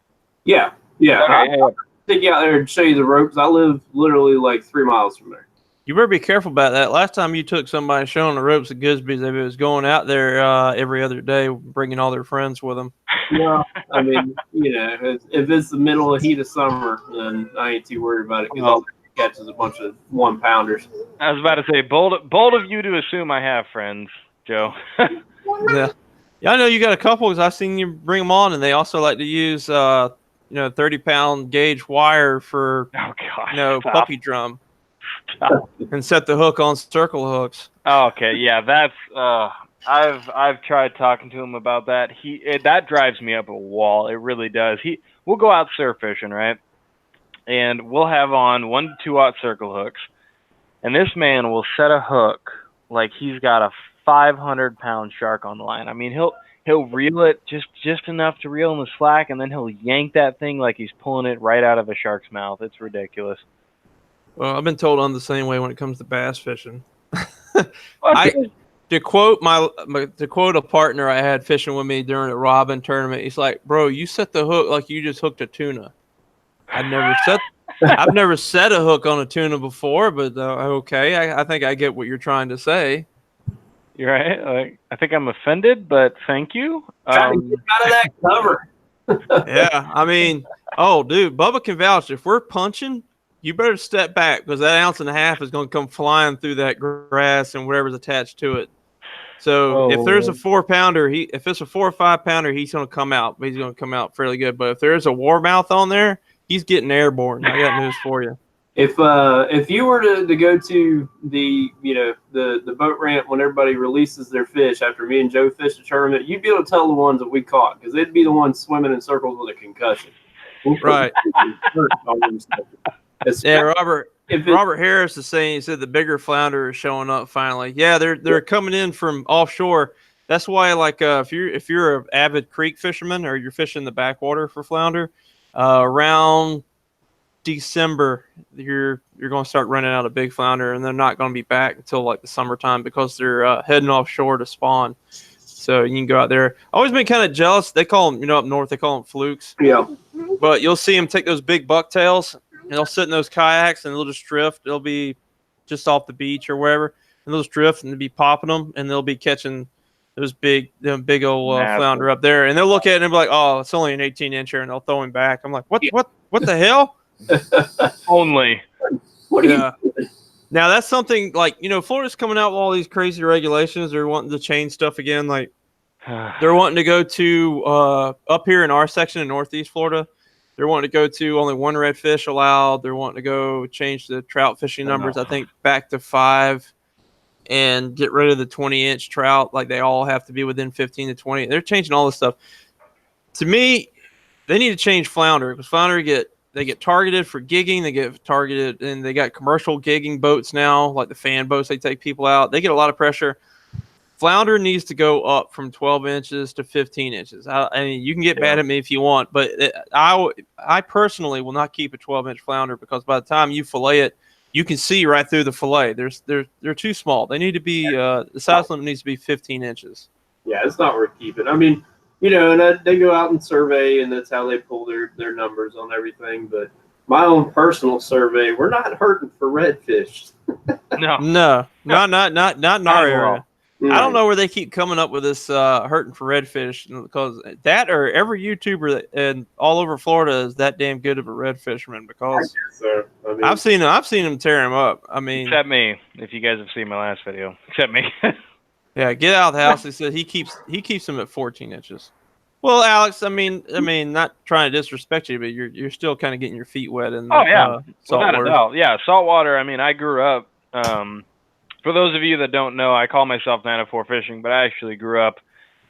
Yeah. Okay, I'll take you out there and show you the ropes. I live literally like 3 miles from there. You better be careful about that. Last time you took somebody showing the ropes at Goodsby's, they was going out there every other day, bringing all their friends with them. Well, I mean, if it's the middle of heat of summer, then I ain't too worried about it because all they catch is a bunch of 1-pounders. I was about to say, bold of you to assume I have friends, Joe. Yeah, I know you got a couple because I've seen you bring them on, and they also like to use 30-pound gauge wire for puppy drum. And set the hook on circle hooks. Oh, okay, yeah, that's I've tried talking to him about that. That drives me up a wall. It really does. We'll go out surf fishing, right? And we'll have on 1 to 2-aught circle hooks. And this man will set a hook like he's got a 500-pound shark on the line. I mean, he'll reel it just enough to reel in the slack, and then he'll yank that thing like he's pulling it right out of a shark's mouth. It's ridiculous. Well, I've been told I'm the same way when it comes to bass fishing. To quote a partner I had fishing with me during a Robin tournament, he's like, "Bro, you set the hook like you just hooked a tuna." I've never set a hook on a tuna before, but okay, I think I get what you're trying to say. You're right. Like, I think I'm offended, but thank you. Trying to get out of that cover. Yeah, I mean, dude, Bubba can vouch. If we're punching, you better step back because that 1.5 ounces is going to come flying through that grass and whatever's attached to it. So if there's a 4-pounder, if it's a 4 or 5-pounder, he's going to come out. But he's going to come out fairly good. But if there's a warmouth on there, he's getting airborne. I got news for you. If you were to go to the boat ramp when everybody releases their fish after me and Joe fished a tournament, you'd be able to tell the ones that we caught because they'd be the ones swimming in circles with a concussion. Right. Yeah, Robert Harris is saying, he said the bigger flounder is showing up finally. Yeah, they're coming in from offshore. That's why, like, if you're an avid creek fisherman or you're fishing the backwater for flounder, around December you're going to start running out of big flounder, and they're not going to be back until like the summertime because they're heading offshore to spawn. So you can go out there. I always been kind of jealous. They call them, up north, they call them flukes. Yeah. But you'll see them take those big bucktails, and they'll sit in those kayaks, and they'll just drift. They'll be just off the beach or wherever, and they'll just drift, and they'll be popping them, and they'll be catching those big old flounder up there. And they'll look at it and be like, "Oh, it's only an 18-incher," and they'll throw him back. I'm like, "What the hell?" Only. What are you doing? Now that's something like, Florida's coming out with all these crazy regulations. They're wanting to change stuff again. Like they're wanting to go to up here in our section in Northeast Florida. They're wanting to go to only 1 redfish allowed. They're wanting to go change the trout fishing numbers, I think, back to 5. and get rid of the 20-inch trout. Like they all have to be within 15 to 20. They're changing all this stuff. To me, they need to change flounder because flounder get targeted for gigging. They get targeted, and they got commercial gigging boats now, like the fan boats. They take people out. They get a lot of pressure. Flounder needs to go up from 12 inches to 15 inches. I mean, you can get mad at me if you want, but I personally will not keep a 12-inch flounder because by the time you fillet it, you can see right through the fillet. They're too small. They need to be the size limit needs to be 15 inches. Yeah, it's not worth keeping. I mean, and they go out and survey, and that's how they pull their numbers on everything. But my own personal survey, we're not hurting for redfish. No, not in our area. I don't know where they keep coming up with this hurting for redfish because that or every YouTuber and all over Florida is that damn good of a red fisherman because so. I mean, I've seen them tear them up. I mean, except me. If you guys have seen my last video, except me. Yeah, get out of the house. He said he keeps them at 14 inches. Well, Alex, I mean, not trying to disrespect you, but you're still kind of getting your feet wet in saltwater. Yeah, saltwater. I mean, I grew up. For those of you that don't know, I call myself 904 fishing, but I actually grew up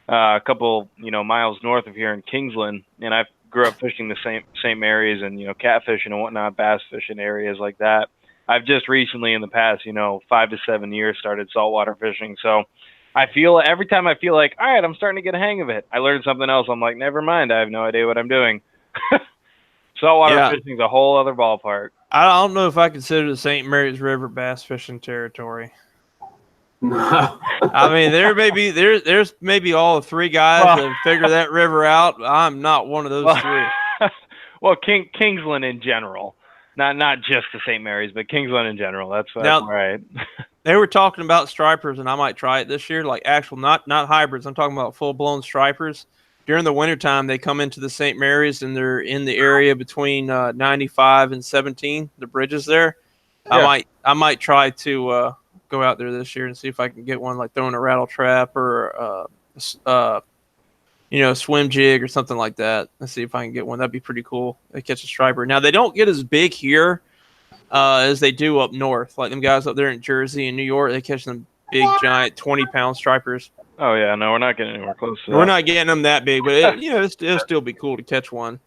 a couple miles north of here in Kingsland, and I grew up fishing the same areas and catfishing and whatnot, bass fishing areas like that. I've just recently, in the past 5 to 7 years, started saltwater fishing, so. I feel every time I feel like, all right, I'm starting to get a hang of it. I learn something else. I'm like, never mind. I have no idea what I'm doing. Saltwater fishing is a whole other ballpark. I don't know if I consider the St. Mary's River bass fishing territory. No. I mean, there's maybe all three guys that figure that river out. I'm not one of those three. Well, Kingsland in general, not just the St. Mary's, but Kingsland in general. That's all right. They were talking about stripers, and I might try it this year, like actual, not hybrids. I'm talking about full-blown stripers. During the wintertime, they come into the St. Mary's, and they're in the area between 95 and 17, the bridges there. Yeah. I might try to go out there this year and see if I can get one, like throwing a rattle trap or swim jig or something like that. Let's see if I can get one. That'd be pretty cool. They catch a striper. Now, they don't get as big here as they do up north. Like them guys up there in Jersey and New York, they catch them big, giant 20-pound stripers. Oh, yeah. No, we're not getting anywhere close to that. We're not getting them that big, but it'll still be cool to catch one.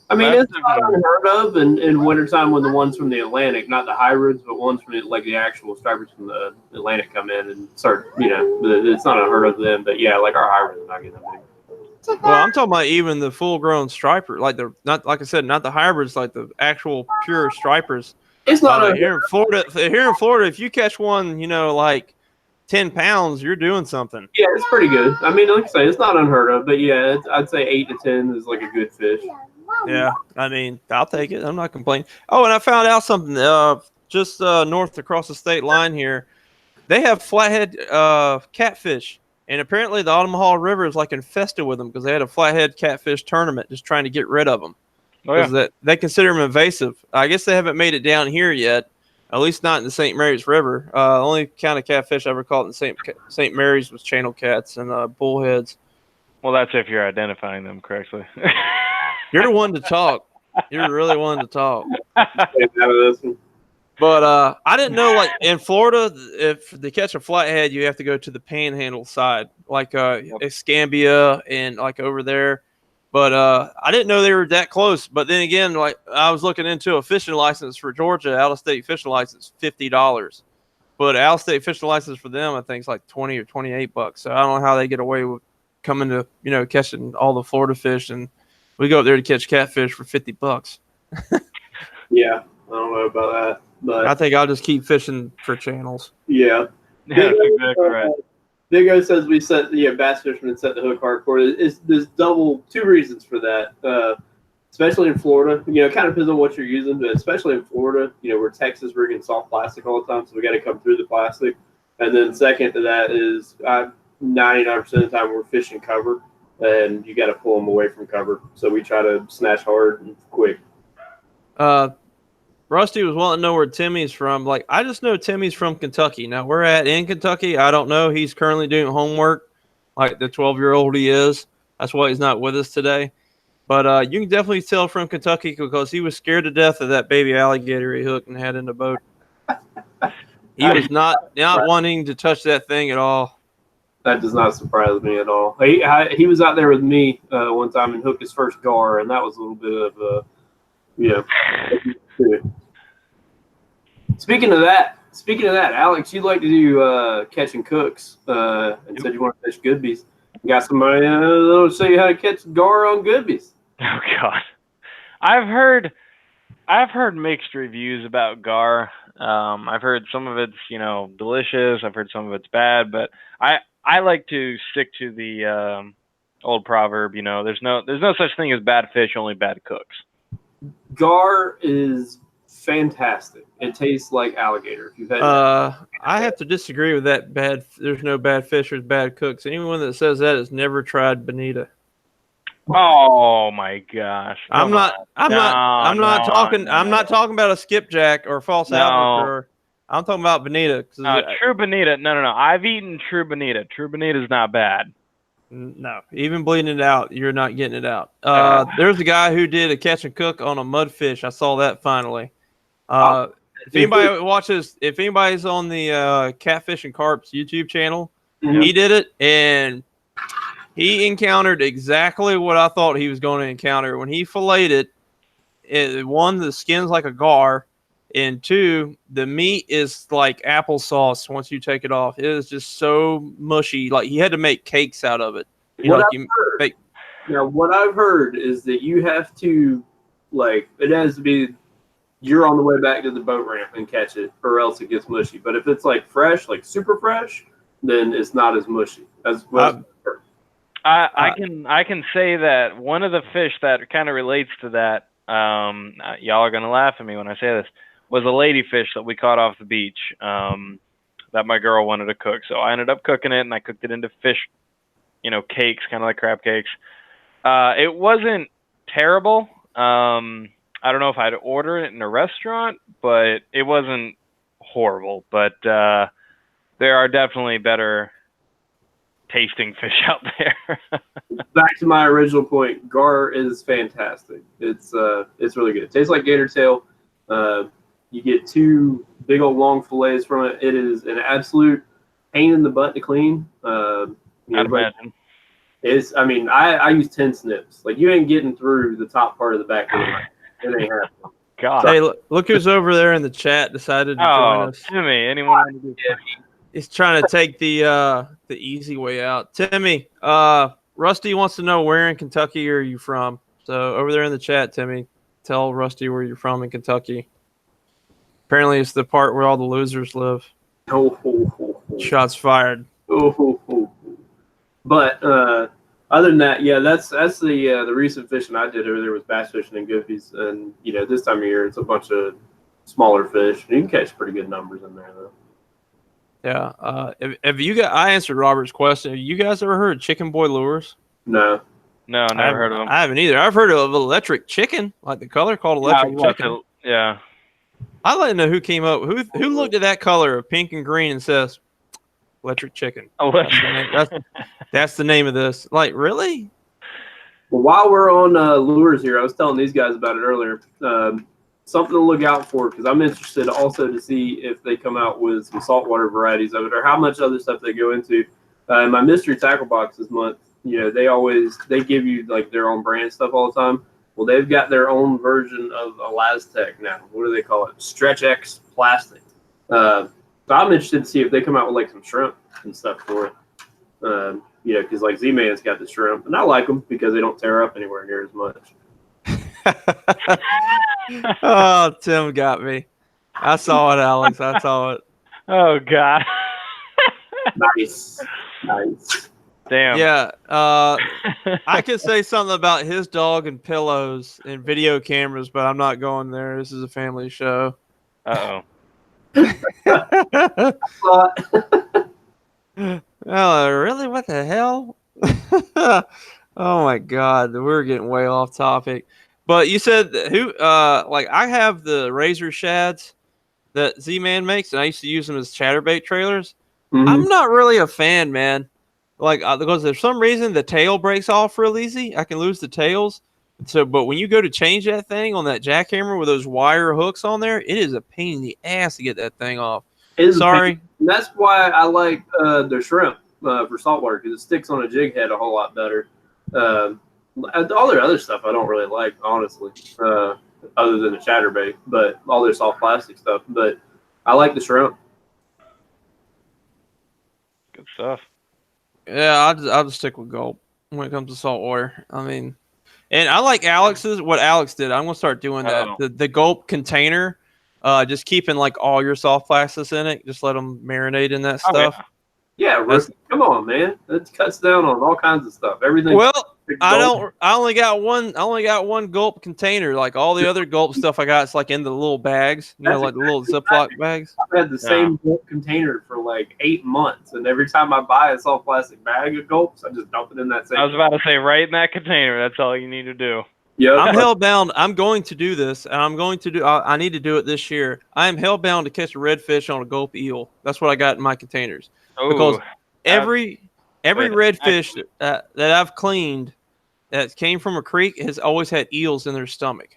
I mean, it's not unheard of in wintertime when the ones from the Atlantic, not the hybrids, but ones from the actual stripers from the Atlantic come in and start, it's not unheard of them. But, yeah, like our hybrids are not getting that big. Well, I'm talking about even the full-grown striper, like not like I said, not the hybrids, like the actual pure stripers. It's not here in Florida. If you catch one, like 10 pounds, you're doing something. Yeah, it's pretty good. I mean, like I say, it's not unheard of, but yeah, I'd say 8 to 10 is like a good fish. Yeah, I mean, I'll take it. I'm not complaining. Oh, and I found out something. Just north across the state line here, they have flathead catfish, and apparently the Omaha River is like infested with them because they had a flathead catfish tournament just trying to get rid of them. Oh, yeah. They consider them invasive. I guess they haven't made it down here yet, at least not in the St. Mary's River. The only kind of catfish I ever caught in St. Mary's was channel cats and bullheads. Well, that's if you're identifying them correctly. You're the one to talk. You're really one to talk. But I didn't know, like in Florida, if they catch a flathead, you have to go to the panhandle side, like Escambia and like over there. But I didn't know they were that close. But then again, like I was looking into a fishing license for Georgia, out-of-state fishing license, $50. But out-of-state fishing license for them, I think, is like $20 or $28. So I don't know how they get away with coming to catching all the Florida fish, and we go up there to catch catfish for $50. Yeah, I don't know about that, but I think I'll just keep fishing for channels. Yeah, that's exactly right. Big O says we set bass fishermen set the hook hardcore. There's two reasons for that. Especially in Florida, it kind of depends on what you're using, but especially in Florida, we're Texas rigging soft plastic all the time, so we got to come through the plastic. And then second to that is 99% of the time we're fishing cover, and you got to pull them away from cover. So we try to snatch hard and quick. Rusty was wanting to know where Timmy's from. Like, I just know Timmy's from Kentucky. Now, we're in Kentucky. I don't know. He's currently doing homework, like the 12-year-old he is. That's why he's not with us today. But you can definitely tell from Kentucky because he was scared to death of that baby alligator he hooked and had in the boat. He was not wanting to touch that thing at all. That does not surprise me at all. He was out there with me one time and hooked his first gar, and that was a little bit of Speaking of that, Alex, you like to do catching cooks, and said you want to fish goodbies. You got somebody that'll show you how to catch gar on goodbies. Oh God, I've heard mixed reviews about gar. I've heard some of it's delicious. I've heard some of it's bad, but I like to stick to the old proverb. There's no such thing as bad fish, only bad cooks. Gar is fantastic. It tastes like alligator. If you've had I have to disagree with that. There's no bad fish, there's bad cooks. Anyone that says that has never tried bonita. Oh my gosh! I'm not talking about a skipjack or false albacore. I'm talking about bonita. True bonita. No. I've eaten true bonita. True bonita is not bad. No, even bleeding it out, you're not getting it out. There's a guy who did a catch and cook on a mudfish. I saw that finally. If anybody's on the Catfish and Carps YouTube channel, he did it, and he encountered exactly what I thought he was going to encounter. When he filleted it, one, the skin's like a gar, and two, the meat is like applesauce once you take it off. It is just so mushy. Like, he had to make cakes out of it. What I've heard is that you have to, it has to be, you're on the way back to the boat ramp and catch it, or else it gets mushy. But if it's fresh, super fresh, then it's not as mushy as well. I can say that one of the fish that kind of relates to that, y'all are gonna laugh at me when I say this, was a ladyfish that we caught off the beach that my girl wanted to cook. So I ended up cooking it, and I cooked it into fish, cakes, kind of like crab cakes. It wasn't terrible. I don't know if I'd order it in a restaurant, but it wasn't horrible. But there are definitely better tasting fish out there. Back to my original point, gar is fantastic. It's really good. It tastes like gator tail. You get two big old long fillets from it. It is an absolute pain in the butt to clean. I'd imagine. I use 10 snips. You ain't getting through the top part of the back of the knife. It ain't happening. God. Hey, look who's over there in the chat. Decided to join us. Timmy, anyone? He's trying to take the easy way out. Timmy, Rusty wants to know, where in Kentucky are you from? So over there in the chat, Timmy, tell Rusty where you're from in Kentucky. Apparently, it's the part where all the losers live. Shots fired. But other than that, yeah, that's the recent fishing I did over there was bass fishing and goofies, and this time of year it's a bunch of smaller fish. You can catch pretty good numbers in there though. Yeah. Have you guys? I answered Robert's question. Have you guys ever heard of Chicken Boy lures? No, never heard of them. I haven't either. I've heard of electric chicken, like the color called electric chicken. Yeah. I'd like to know who came up. Who looked at that color of pink and green and says, "Electric chicken." That's the name of this. Really? Well, while we're on lures here, I was telling these guys about it earlier. Something to look out for, because I'm interested also to see if they come out with some saltwater varieties of it, or how much other stuff they go into. My mystery tackle box this month, they give you their own brand stuff all the time. Well, they've got their own version of Elastec now. What do they call it? Stretch X plastic. So I'm interested to see if they come out with some shrimp and stuff for it. Because Z-Man's got the shrimp, and I like them because they don't tear up anywhere near as much. Oh, Tim got me. I saw it, Alex. I saw it. Oh God. Nice. Damn. Yeah. I could say something about his dog and pillows and video cameras, but I'm not going there. This is a family show. Uh-oh. Oh, really? What the hell? Oh my God, we're getting way off topic. But you said I have the razor shads that Z-Man makes, and I used to use them as chatterbait trailers. Mm-hmm. I'm not really a fan, man. Because there's some reason the tail breaks off real easy. I can lose the tails. So, but when you go to change that thing on that jackhammer with those wire hooks on there, it is a pain in the ass to get that thing off. Sorry. And that's why I like the shrimp for saltwater, because it sticks on a jig head a whole lot better. All their other stuff I don't really like, honestly, other than the chatterbait, but all their soft plastic stuff. But I like the shrimp. Good stuff. Yeah, I'll just stick with gulp when it comes to saltwater. I mean, and I like Alex's. What Alex did, I'm gonna start doing that. Oh. The gulp container, just keeping like all your soft plastics in it. Just let them marinate in that stuff. Yeah. Yeah, Rick, come on, man. It cuts down on all kinds of stuff. Everything. Well, I only got one gulp container. Like all the other gulp stuff I got, it's like in the little bags, like the little Ziploc bags. I've had the same gulp container for like 8 months, and every time I buy a soft plastic bag of gulps, I just dump it in that same. I was about to say, right in that container. That's all you need to do. Yeah, I'm hellbound. I'm going to do this, and I'm going to do. I need to do it this year. I am hellbound to catch a redfish on a gulp eel. That's what I got in my containers. Because every redfish that I've cleaned that came from a creek has always had eels in their stomach.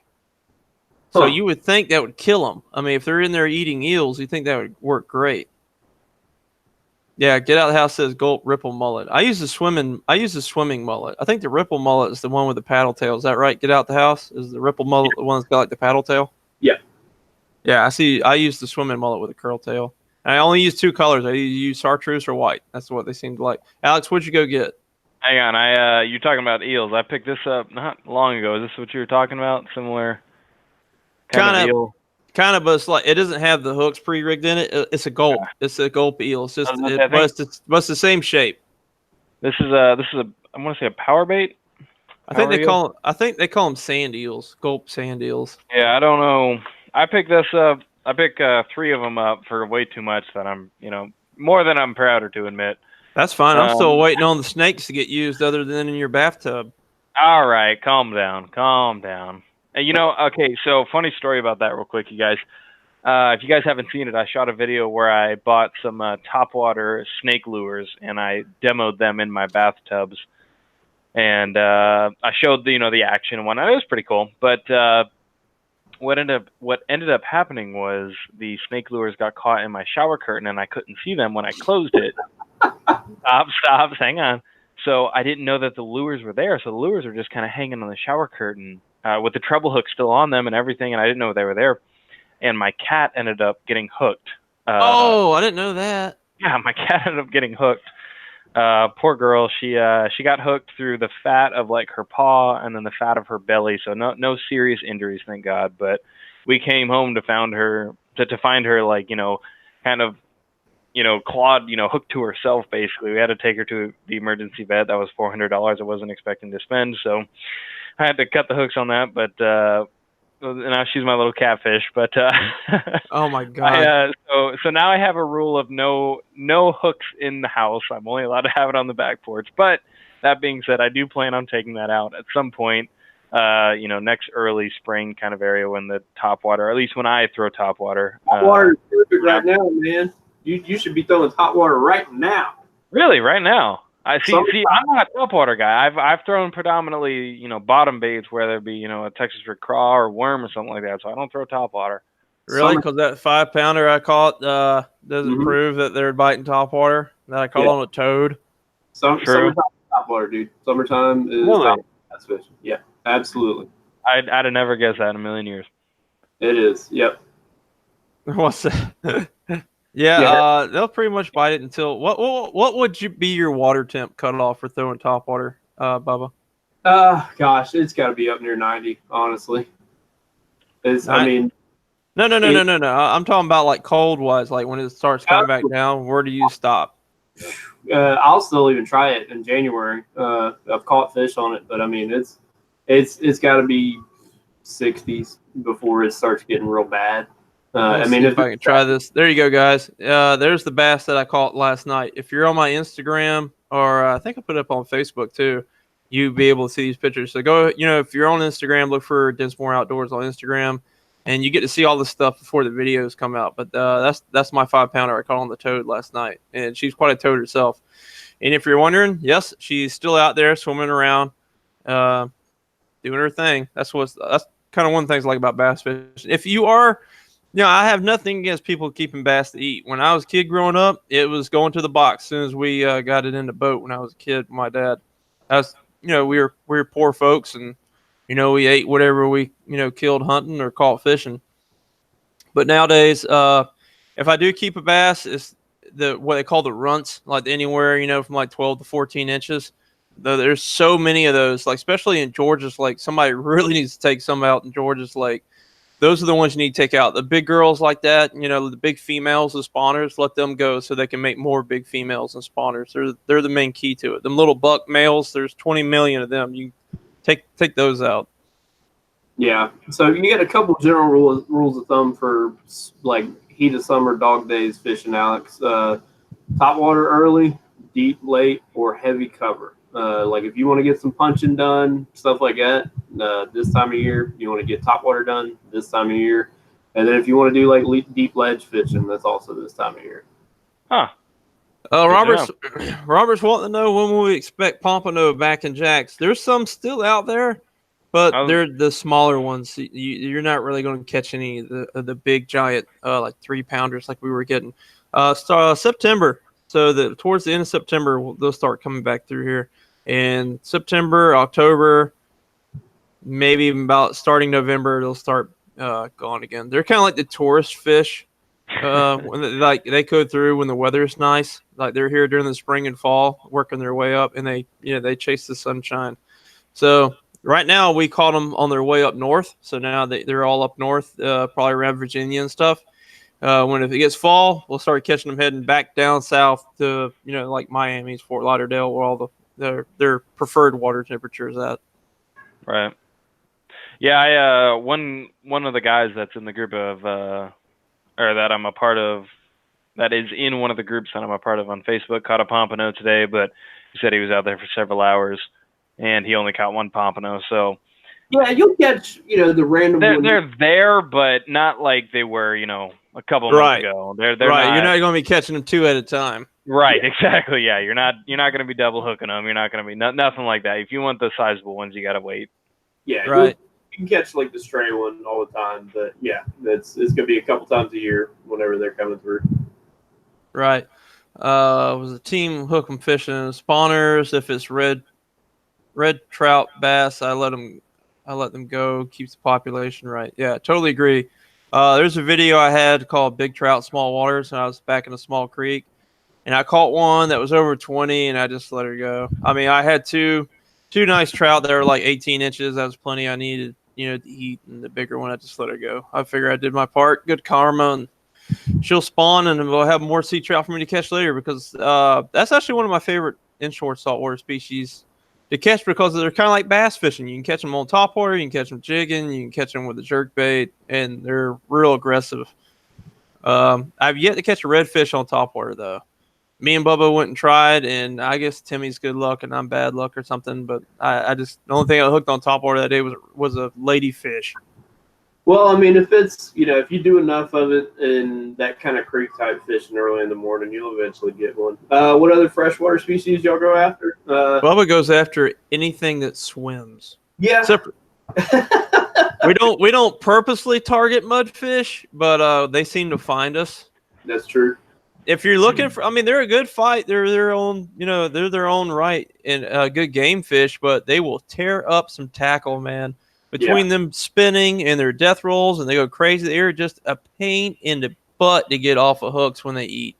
So you would think that would kill them. I mean, if they're in there eating eels, you think that would work great. Yeah, Get Out of the House says gulp ripple mullet. I use the swimming mullet. I think the ripple mullet is the one with the paddle tail. Is that right? Get Out the House is the ripple mullet the one that's got like the paddle tail? Yeah. Yeah, I use the swimming mullet with a curl tail. And I only use 2 colors. I use chartreuse or white. That's what they seem to like. Alex, what'd you go get? Hang on, you're talking about eels. I picked this up not long ago. Is this what you were talking about? Similar kind of eel? Kind of, but it's like it doesn't have the hooks pre-rigged in it. It's a gulp. Yeah. It's a gulp eel. It's just it's the same shape. This is a I want to say a power bait. I think they call them sand eels. Gulp sand eels. Yeah, I don't know. I picked this up. I picked 3 of them up for way too much that I'm more than I'm prouder to admit. That's fine. I'm still waiting on the snakes to get used other than in your bathtub. All right, calm down. And okay, so funny story about that real quick, you guys. If you guys haven't seen it, I shot a video where I bought some topwater snake lures and I demoed them in my bathtubs. And I showed the action and whatnot. It was pretty cool. But what ended up happening was the snake lures got caught in my shower curtain and I couldn't see them when I closed it. Stop, hang on. So I didn't know that the lures were there. So the lures were just kind of hanging on the shower curtain with the treble hook still on them and everything, and I didn't know they were there. And my cat ended up getting hooked. I didn't know that. Yeah, my cat ended up getting hooked. Poor girl. She got hooked through the fat of like her paw and then the fat of her belly. So no serious injuries, thank God. But we came home to find her like kind of clawed hooked to herself. Basically, we had to take her to the emergency vet. That was $400. I wasn't expecting to spend, so I had to cut the hooks on that. But now she's my little catfish. But oh my God! So now I have a rule of no hooks in the house. I'm only allowed to have it on the back porch. But that being said, I do plan on taking that out at some point. Next early spring kind of area when the topwater, or at least when I throw topwater. Topwater is perfect right now, man. You should be throwing topwater right now. Really, right now? I see. I'm not a topwater guy. I've thrown predominantly, bottom baits, whether it be, a Texas red craw or worm or something like that. So I don't throw topwater. Really? Because that 5-pounder I caught doesn't prove that they're biting topwater. That I caught on a toad. Summertime topwater, dude. Summertime is bass fishing. Yeah, absolutely. I'd have never guessed that in a million years. It is. Yep. What's that? Yeah, they'll pretty much bite it until what would be your water temp cutoff for throwing topwater, Bubba? Gosh, it's got to be up near 90, honestly. No. I'm talking about like cold wise, like when it starts coming back down. Where do you stop? I'll still even try it in January. I've caught fish on it, but I mean it's got to be 60s before it starts getting real bad. If I can try this. There you go, guys. There's the bass that I caught last night. If you're on my Instagram, or I think I put it up on Facebook too, you'll be able to see these pictures. So go, if you're on Instagram, look for Bubba Outdoors on Instagram, and you get to see all this stuff before the videos come out. But that's my 5-pounder I caught on the toad last night, and she's quite a toad herself. And if you're wondering, yes, she's still out there swimming around, doing her thing. That's kind of one of the things I like about bass fishing. If you are I have nothing against people keeping bass to eat. When I was a kid growing up, it was going to the box as soon as we got it in the boat. When I was a kid, with my dad, that's we were poor folks, and we ate whatever we killed hunting or caught fishing. But nowadays, if I do keep a bass, it's what they call the runts, like anywhere from like 12 to 14 inches. Though there's so many of those, like especially in Georgia's Lake, somebody really needs to take some out in Georgia's Lake. Those are the ones you need to take out. The big girls like that, the big females, the spawners, let them go so they can make more big females and spawners. They're the main key to it. Them little buck males, there's 20 million of them. You take those out. Yeah. So you get a couple general rules of thumb for like heat of summer dog days fishing, Alex. Top water early, deep late, or heavy cover. Like if you want to get some punching done, stuff like that, this time of year, you want to get top water done this time of year. And then if you want to do like deep ledge fishing, that's also this time of year. Huh. Robert's wanting to know when will we expect pompano back in jacks. There's some still out there, but they're the smaller ones. You're not really going to catch any of the big giant like 3-pounders like we were getting. September. So towards the end of September, they'll start coming back through here. And September, October, maybe even about starting November, they'll start going again. They're kind of like the tourist fish. When they go through when the weather is nice, like they're here during the spring and fall, working their way up, and they chase the sunshine. So right now we caught them on their way up north. So now they're all up north, probably around Virginia and stuff. If it gets fall, we'll start catching them heading back down south to like Miami's, Fort Lauderdale, where all their preferred water temperature is at. Right. Yeah, one of the guys that's in the group of or that I'm a part of, that is in one of the groups that I'm a part of on Facebook, caught a pompano today, but he said he was out there for several hours and he only caught one pompano. So yeah, you'll catch the random. They're there, but not like they were a couple months ago. They're right. Not, you're not going to be catching them 2 at a time. Right, exactly. Yeah, you're not going to be double hooking them. You're not going to be nothing like that. If you want the sizable ones, you got to wait. Yeah, right. You can catch like the stray one all the time, but yeah, it's going to be a couple times a year whenever they're coming through. Right. Was a team hook 'em fishing spawners. If it's red trout bass, I let them go. Keeps the population right. Yeah, totally agree. There's a video I had called Big Trout, Small Waters, and I was back in a small creek, and I caught one that was over 20, and I just let her go. I mean, I had two nice trout that were like 18 inches. That was plenty I needed, to eat, and the bigger one, I just let her go. I figure I did my part. Good karma, and she'll spawn, and we'll have more sea trout for me to catch later, because that's actually one of my favorite inshore saltwater species to catch, because they're kind of like bass fishing. You can catch them on top water, you can catch them jigging, you can catch them with a jerk bait, and they're real aggressive. I've yet to catch a redfish on top water, though. Me and Bubba went and tried, and I guess Timmy's good luck and I'm bad luck or something, but the only thing I hooked on top water that day was a ladyfish. Well, I mean, if it's, if you do enough of it in that kind of creek type fishing early in the morning, you'll eventually get one. What other freshwater species y'all go after? Bubba goes after anything that swims. Yeah. We don't purposely target mudfish, but they seem to find us. That's true. If you're looking for, I mean, they're a good fight. They're their own, they're their own right, and good game fish, but they will tear up some tackle, man. Between them spinning and their death rolls, and they go crazy. They're just a pain in the butt to get off of hooks when they eat.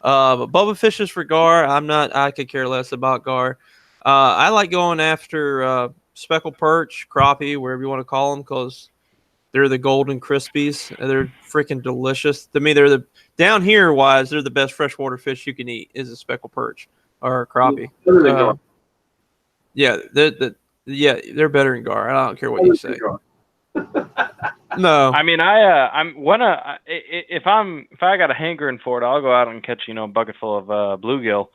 But Bubba fishes for gar. I could care less about gar. I like going after speckled perch, crappie, wherever you want to call them, because they're the golden crispies. They're freaking delicious. To me, down here wise, they're the best freshwater fish you can eat is a speckled perch or a crappie. They're better than gar. I don't care what you say. No. I mean, if I got a hankering for it, I'll go out and catch a bucket full of bluegill,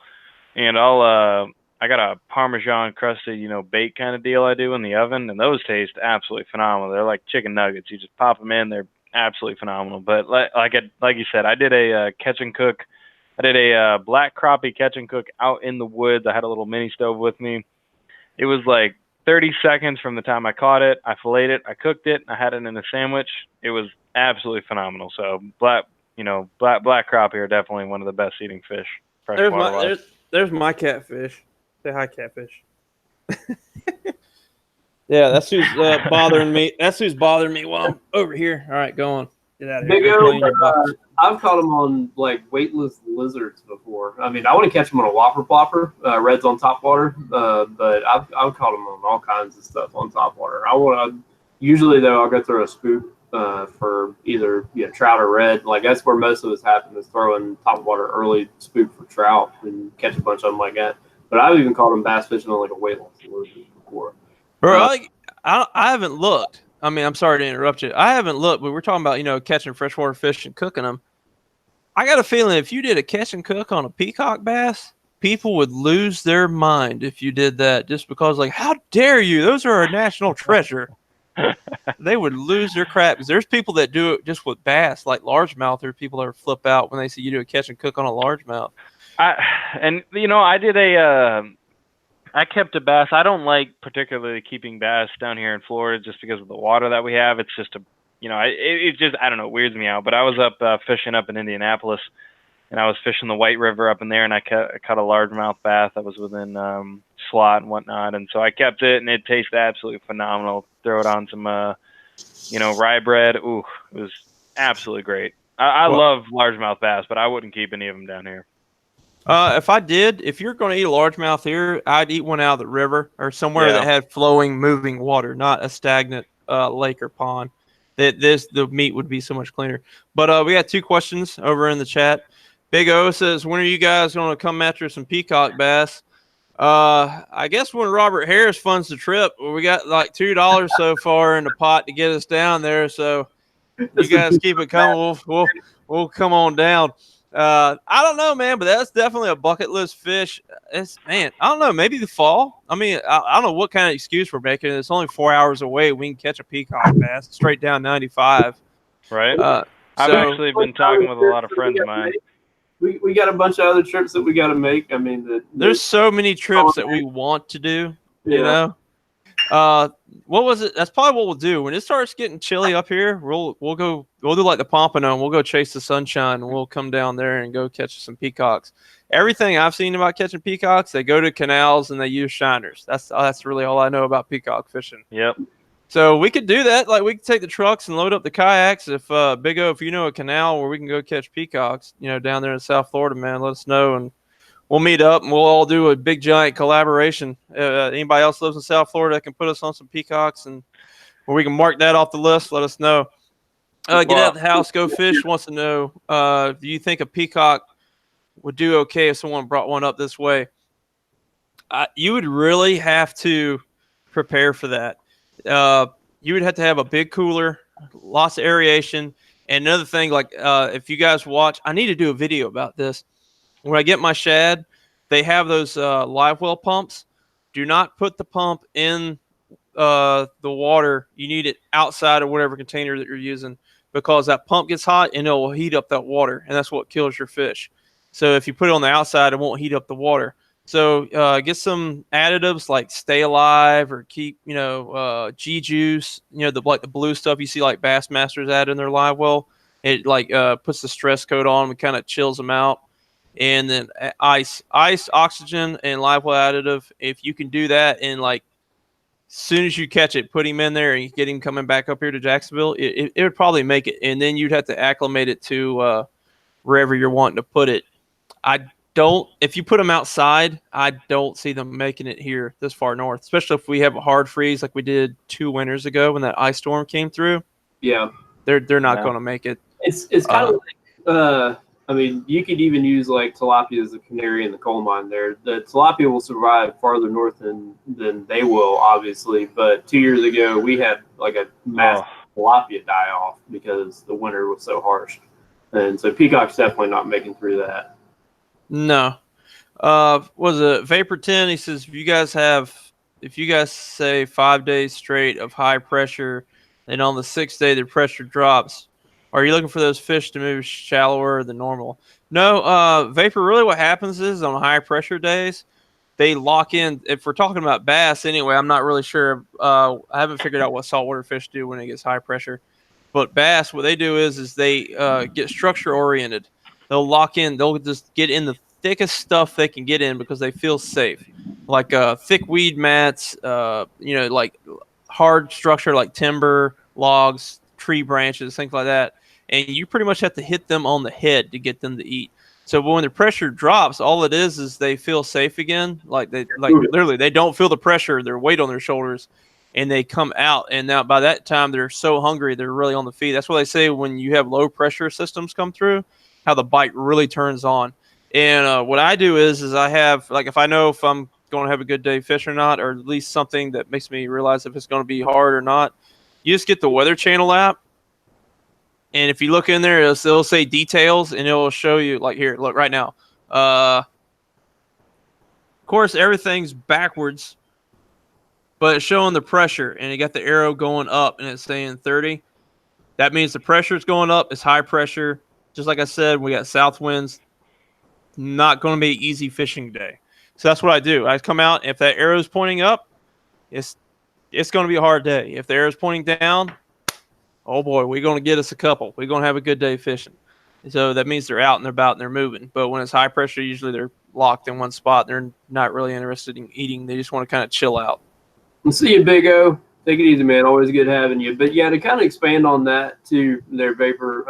and I got a Parmesan crusted bait kind of deal I do in the oven, and those taste absolutely phenomenal. They're like chicken nuggets. You just pop them in, they're absolutely phenomenal. But like you said, I did a catch and cook. I did a black crappie catch and cook out in the woods. I had a little mini stove with me. It was like 30 seconds from the time I caught it. I filleted it, I cooked it, I had it in a sandwich. It was absolutely phenomenal. So black crappie are definitely one of the best eating fish freshwater wise. There's my catfish. Say hi, catfish. Yeah, that's who's bothering me. That's who's bothering me while I'm over here. All right, go on. Get out of here. Big Go O, play in your box. I've caught them on like weightless lizards before. I mean, I want to catch them on a whopper plopper, reds on top water, but I've caught them on all kinds of stuff on top water. Usually though I'll go throw a spook for either trout or red. Like that's where most of this happen is throwing top water early spook for trout and catch a bunch of them like that. But I've even caught them bass fishing on like a weightless lizard before. Bro, I haven't looked. I mean, I'm sorry to interrupt you. I haven't looked, but we're talking about, catching freshwater fish and cooking them. I got a feeling if you did a catch and cook on a peacock bass, people would lose their mind if you did that just because, like, how dare you? Those are a national treasure. They would lose their crap. There's people that do it just with bass, like largemouth. There are people that flip out when they see you do a catch and cook on a largemouth. I kept a bass. I don't like particularly keeping bass down here in Florida just because of the water that we have. It's just it just, I don't know, it weirds me out. But I was up fishing up in Indianapolis, and I was fishing the White River up in there, and I caught a largemouth bass that was within slot and whatnot. And so I kept it, and it tasted absolutely phenomenal. Throw it on some, rye bread. Ooh, it was absolutely great. I love largemouth bass, but I wouldn't keep any of them down here. If you're going to eat a largemouth here, I'd eat one out of the river or somewhere that had flowing, moving water, not a stagnant lake or pond. The meat would be so much cleaner. But we got 2 questions over in the chat. Big O says, when are you guys going to come after some peacock bass? I guess when Robert Harris funds the trip. We got like $2 so far in the pot to get us down there. So you guys keep it coming. We'll come on down. I don't know, man, but that's definitely a bucket list fish. I don't know, maybe the fall. I mean, I don't know what kind of excuse we're making. It's only 4 hours away. We can catch a peacock bass straight down 95. Right. I've actually been talking with a lot of friends of mine. We got a bunch of other trips that we got to make. I mean, there's so many trips that we want to do. What was it? That's probably what we'll do when it starts getting chilly up here. We'll do like the Pompano, and we'll go chase the sunshine, and we'll come down there and go catch some peacocks. Everything I've seen about catching peacocks, they go to canals and they use shiners. That's really all I know about peacock fishing. Yep. So we could do that. Like we could take the trucks and load up the kayaks. If Big O, if you know a canal where we can go catch peacocks, down there in South Florida, man, let us know and we'll meet up and we'll all do a big giant collaboration. Anybody else lives in South Florida that can put us on some peacocks and where we can mark that off the list, let us know. Get out of the house, go fish wants to know, do you think a peacock would do okay if someone brought one up this way? You would really have to prepare for that. You would have to have a big cooler, lots of aeration. And another thing, like if you guys watch, I need to do a video about this. When I get my shad, they have those live well pumps. Do not put the pump in the water. You need it outside of whatever container that you're using because that pump gets hot and it will heat up that water, and that's what kills your fish. So if you put it on the outside, it won't heat up the water. So get some additives like Stay Alive or keep, G Juice, the blue stuff you see like Bassmasters add in their live well. It puts the stress coat on and kind of chills them out. And then ice, oxygen, and live well additive. If you can do that and as soon as you catch it, put him in there and get him coming back up here to Jacksonville, it would probably make it. And then you'd have to acclimate it to wherever you're wanting to put it. If you put them outside, I don't see them making it here this far north, especially if we have a hard freeze like we did 2 winters ago when that ice storm came through. Yeah. They're not going to make it. It's kind of like, you could even use like tilapia as a canary in the coal mine there. The tilapia will survive farther north than they will, obviously. But 2 years ago, we had like a massive tilapia die off because the winter was so harsh. And so peacock's definitely not making through that. No. Was it Vapor 10? He says, if you guys say 5 days straight of high pressure and on the 6th day the pressure drops, are you looking for those fish to move shallower than normal? No, Vapor, really what happens is on high pressure days, they lock in. If we're talking about bass anyway, I'm not really sure. I haven't figured out what saltwater fish do when it gets high pressure. But bass, what they do is they get structure oriented. They'll lock in. They'll just get in the thickest stuff they can get in because they feel safe, like thick weed mats. Like hard structure like timber, logs, tree branches, things like that. And you pretty much have to hit them on the head to get them to eat. So when the pressure drops, all it is they feel safe again. Like literally they don't feel the pressure, their weight on their shoulders, and they come out. And now by that time they're so hungry, they're really on the feed. That's what they say when you have low pressure systems come through, how the bite really turns on. And what I do is I have, like, if I know if I'm going to have a good day fish or not, or at least something that makes me realize if it's going to be hard or not, you just get the Weather Channel app. And if you look in there, it'll say details, and it will show you, like, here, look, right now. Of course, everything's backwards, but it's showing the pressure, and you got the arrow going up, and it's saying 30. That means the pressure is going up. It's high pressure. Just like I said, we got south winds. Not going to be an easy fishing day. So that's what I do. I come out. If that arrow is pointing up, it's going to be a hard day. If the arrow is pointing down, oh boy, we're going to get us a couple. We're going to have a good day fishing. So that means they're out and they're about and they're moving. But when it's high pressure, usually they're locked in one spot. They're not really interested in eating. They just want to kind of chill out. We'll see you, Big O. Take it easy, man. Always good having you. But yeah, to kind of expand on that to their vapor,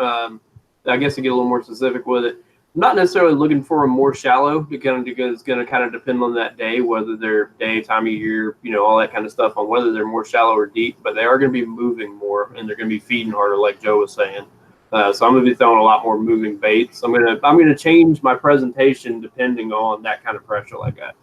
I guess to get a little more specific with it, I'm not necessarily looking for a more shallow because it's going to kind of depend on that day, whether they're day, time of year, all that kind of stuff, on whether they're more shallow or deep. But they are going to be moving more, and they're going to be feeding harder, like Joe was saying. So I'm going to be throwing a lot more moving baits. I'm going to change my presentation depending on that kind of pressure like that.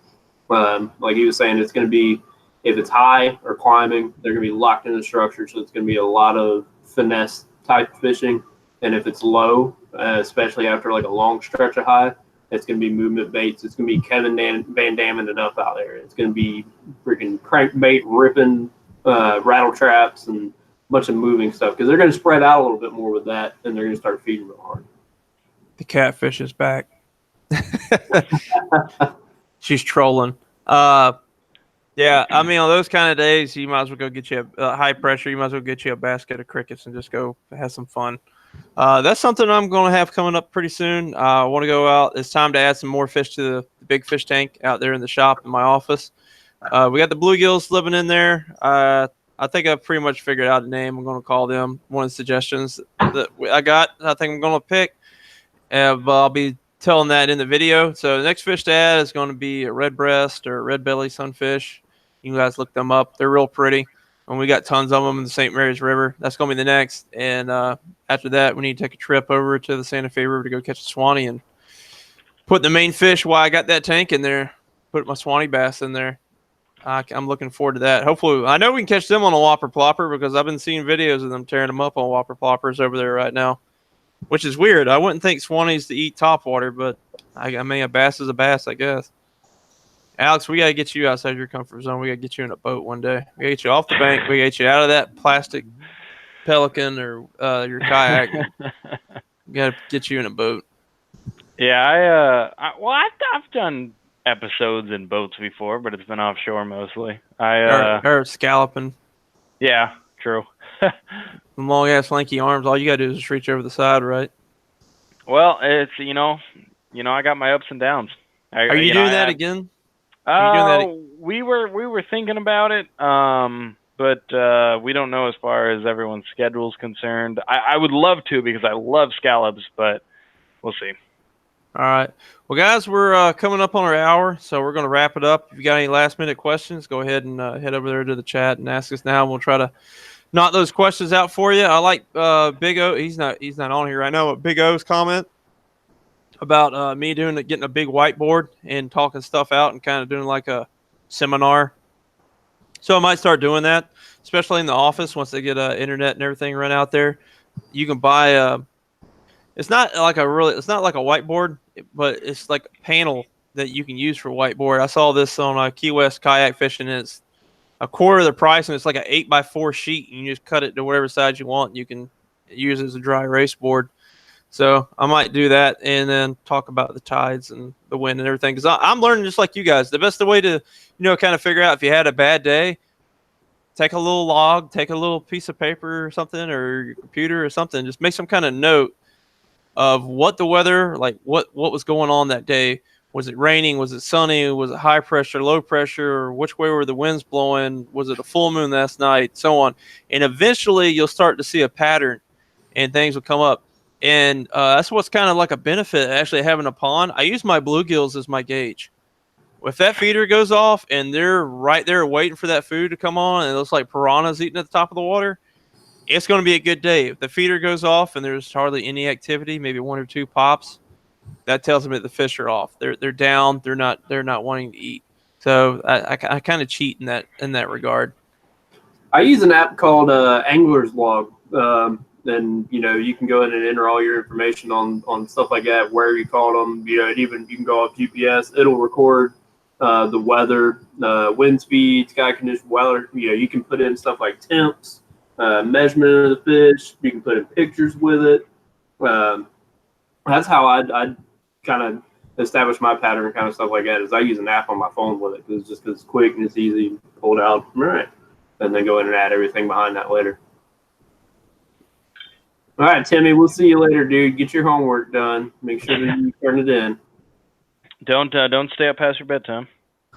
Like he was saying, it's going to be, if it's high or climbing, they're going to be locked in the structure. So it's going to be a lot of finesse type fishing. And if it's low, especially after like a long stretch of high, it's going to be movement baits. It's going to be Kevin Van Damme it up out there. It's going to be freaking crankbait, ripping, rattle traps, and a bunch of moving stuff, because they're going to spread out a little bit more with that, and they're going to start feeding real hard. The catfish is back. She's trolling. Yeah, I mean, on those kind of days, you might as well go get you a high pressure. You might as well get you a basket of crickets and just go have some fun. That's something I'm going to have coming up pretty soon. I want to go out. It's time to add some more fish to the big fish tank out there in the shop in my office. We got the bluegills living in there. I think I've pretty much figured out a name. I'm going to call them. One of the suggestions that I got, I think I'm going to pick. But I'll be telling that in the video. So the next fish to add is going to be a red breast or red belly sunfish. You guys look them up. They're real pretty. And we got tons of them in the St. Mary's River. That's going to be the next. And after that, we need to take a trip over to the Santa Fe River to go catch a Swanee and put the main fish while I got that tank in there. Put my Swanee bass in there. I'm looking forward to that. Hopefully, I know we can catch them on a whopper plopper because I've been seeing videos of them tearing them up on whopper ploppers over there right now, which is weird. I wouldn't think Swanees to eat topwater, but I mean, a bass is a bass, I guess. Alex, we got to get you outside your comfort zone. We got to get you in a boat one day. We got to get you off the bank. We got to get you out of that plastic Pelican or your kayak. We got to get you in a boat. Yeah, I've done episodes in boats before, but it's been offshore mostly. Or scalloping. Yeah, true. Long ass lanky arms. All you got to do is just reach over the side, right? Well, it's I got my ups and downs. Are you doing that again? We were thinking about it, but we don't know as far as everyone's schedule's concerned. I would love to because I love scallops, but we'll see. All right. Well, guys, we're coming up on our hour, so we're going to wrap it up. If you got any last-minute questions, go ahead and head over there to the chat and ask us now, and we'll try to knock those questions out for you. I like Big O. He's not on here right now, but Big O's comment about me getting a big whiteboard and talking stuff out and kind of doing like a seminar. So I might start doing that, especially in the office once they get internet and everything run out there. You can buy it's not like a whiteboard, but it's like a panel that you can use for whiteboard. I saw this on Key West kayak fishing, and it's a quarter of the price, and it's like an 8x4 sheet. And you just cut it to whatever size you want. And you can use it as a dry erase board. So I might do that and then talk about the tides and the wind and everything. Because I'm learning just like you guys. The best way to kind of figure out if you had a bad day take a little log, take a little piece of paper or something, or your computer or something. Just make some kind of note of what the weather, like what was going on that day. Was it raining? Was it sunny? Was it high pressure, low pressure? Or which way were the winds blowing? Was it a full moon last night? So on. And eventually you'll start to see a pattern and things will come up. And that's what's kind of like a benefit of actually having a pond. I use my bluegills as my gauge. If that feeder goes off and they're right there waiting for that food to come on and it looks like piranhas eating at the top of the water, it's going to be a good day. If the feeder goes off and there's hardly any activity, maybe one or two pops, that tells them that the fish are off. They're down. They're not wanting to eat. So I kind of cheat in that regard. I use an app called Angler's Log. And you can go in and enter all your information on stuff like that, where you caught them. Even you can go off GPS. It'll record the weather, wind speed, sky condition, weather. You can put in stuff like temps, measurement of the fish. You can put in pictures with it. That's how I kind of establish my pattern, kind of stuff like that. Is I use an app on my phone with it because it's quick and it's easy to pull it out. All right, and then go in and add everything behind that later. All right, Timmy, we'll see you later, dude. Get your homework done. Make sure that you turn it in. Don't stay up past your bedtime.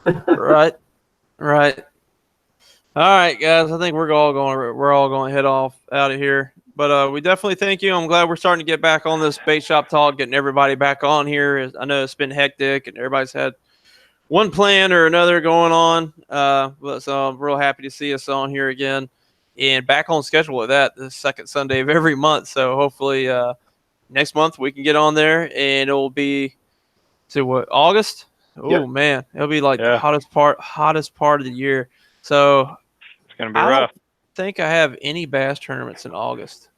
Right. All right, guys. I think we're all going to head off out of here. But we definitely thank you. I'm glad we're starting to get back on this bait shop talk, getting everybody back on here. I know it's been hectic and everybody's had one plan or another going on. So I'm real happy to see us on here again. And back on schedule with that, the second Sunday of every month. So hopefully next month we can get on there, and it will be August. Oh yep. Man, it'll be like the hottest part of the year. So it's gonna be rough. Don't think I have any bass tournaments in August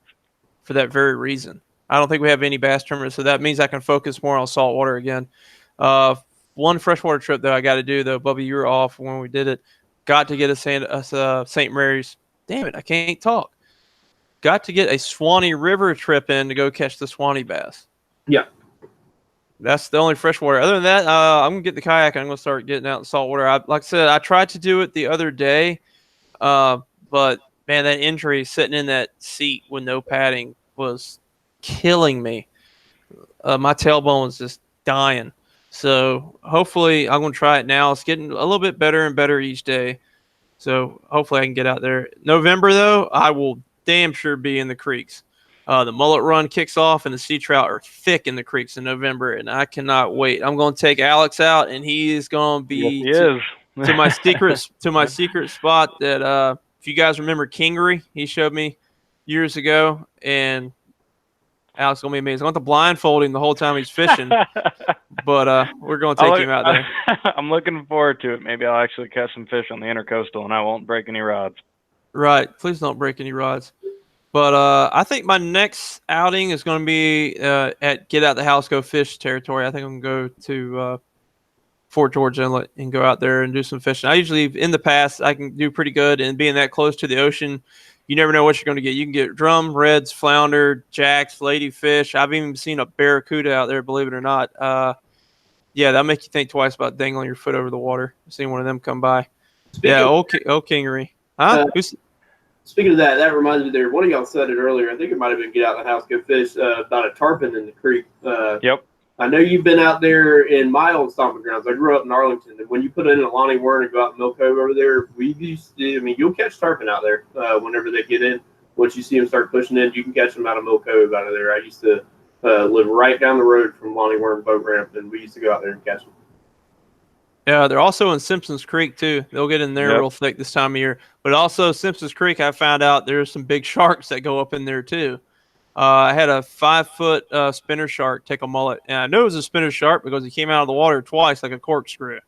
for that very reason. I don't think we have any bass tournaments, so that means I can focus more on saltwater again. One freshwater trip that I got to do though, Bubba, you were off when we did it. Got to get a St. Mary's. Damn it, I can't talk. Got to get a Swanee River trip in to go catch the Swanee bass. Yeah. That's the only freshwater. Other than that, I'm going to get the kayak and I'm going to start getting out in saltwater. Like I said, I tried to do it the other day, but, man, that injury sitting in that seat with no padding was killing me. My tailbone's just dying. So hopefully I'm going to try it now. It's getting a little bit better and better each day. So hopefully I can get out there. November, though, I will damn sure be in the creeks. The mullet run kicks off, and the sea trout are thick in the creeks in November, and I cannot wait. I'm going to take Alex out, and he is going to be to my secret spot that if you guys remember Kingery, he showed me years ago, and Alex is going to be amazing. I'm going to blindfold him the whole time he's fishing. But we're going to take him out there. I'm looking forward to it. Maybe I'll actually catch some fish on the intercoastal, and I won't break any rods. Right. Please don't break any rods. But I think my next outing is going to be at Get Out the House, Go Fish territory. I think I'm going to go to Fort George Inlet and go out there and do some fishing. I usually, in the past, I can do pretty good. And being that close to the ocean, you never know what you're going to get. You can get drum, reds, flounder, jacks, ladyfish. I've even seen a barracuda out there, believe it or not. Yeah, that'll make you think twice about dangling your foot over the water. I've seen one of them come by. Old Kingery. Huh? Speaking of that reminds me there. One of y'all said it earlier. I think it might have been Get Out the House, Go Fish, about a tarpon in the creek. Yep. I know you've been out there in my old stomping grounds. I grew up in Arlington, and when you put in a Lonnie Wern and go out in Mill Cove over there, you'll catch tarpon out there whenever they get in. Once you see them start pushing in, you can catch them out of Mill Cove out of there. I used to live right down the road from Lonnie Wern boat ramp, and we used to go out there and catch them. Yeah, they're also in Simpsons Creek, too. They'll get in there real thick this time of year. But also, Simpsons Creek, I found out there's some big sharks that go up in there, too. I had a 5-foot spinner shark take a mullet. And I knew it was a spinner shark because he came out of the water twice like a corkscrew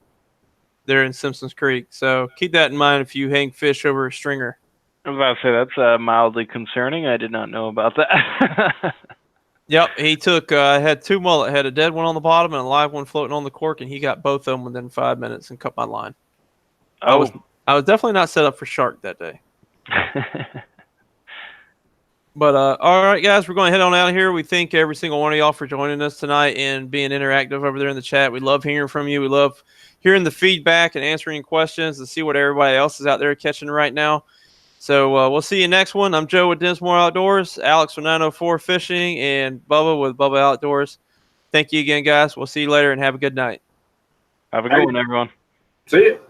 there in Simpsons Creek. So keep that in mind if you hang fish over a stringer. I was about to say, that's mildly concerning. I did not know about that. Yep, he took had 2 mullet, had a dead one on the bottom and a live one floating on the cork, and he got both of them within 5 minutes and cut my line. I was definitely not set up for shark that day. But all right, guys, we're going to head on out of here. We thank every single one of y'all for joining us tonight and being interactive over there in the chat. We love hearing from you. We love hearing the feedback and answering questions and see what everybody else is out there catching right now. So we'll see you next one. I'm Joe with Dinsmore Outdoors, Alex from 904 Fishing, and Bubba with Bubba Outdoors. Thank you again, guys. We'll see you later and have a good night. Have a good one, everyone. See you.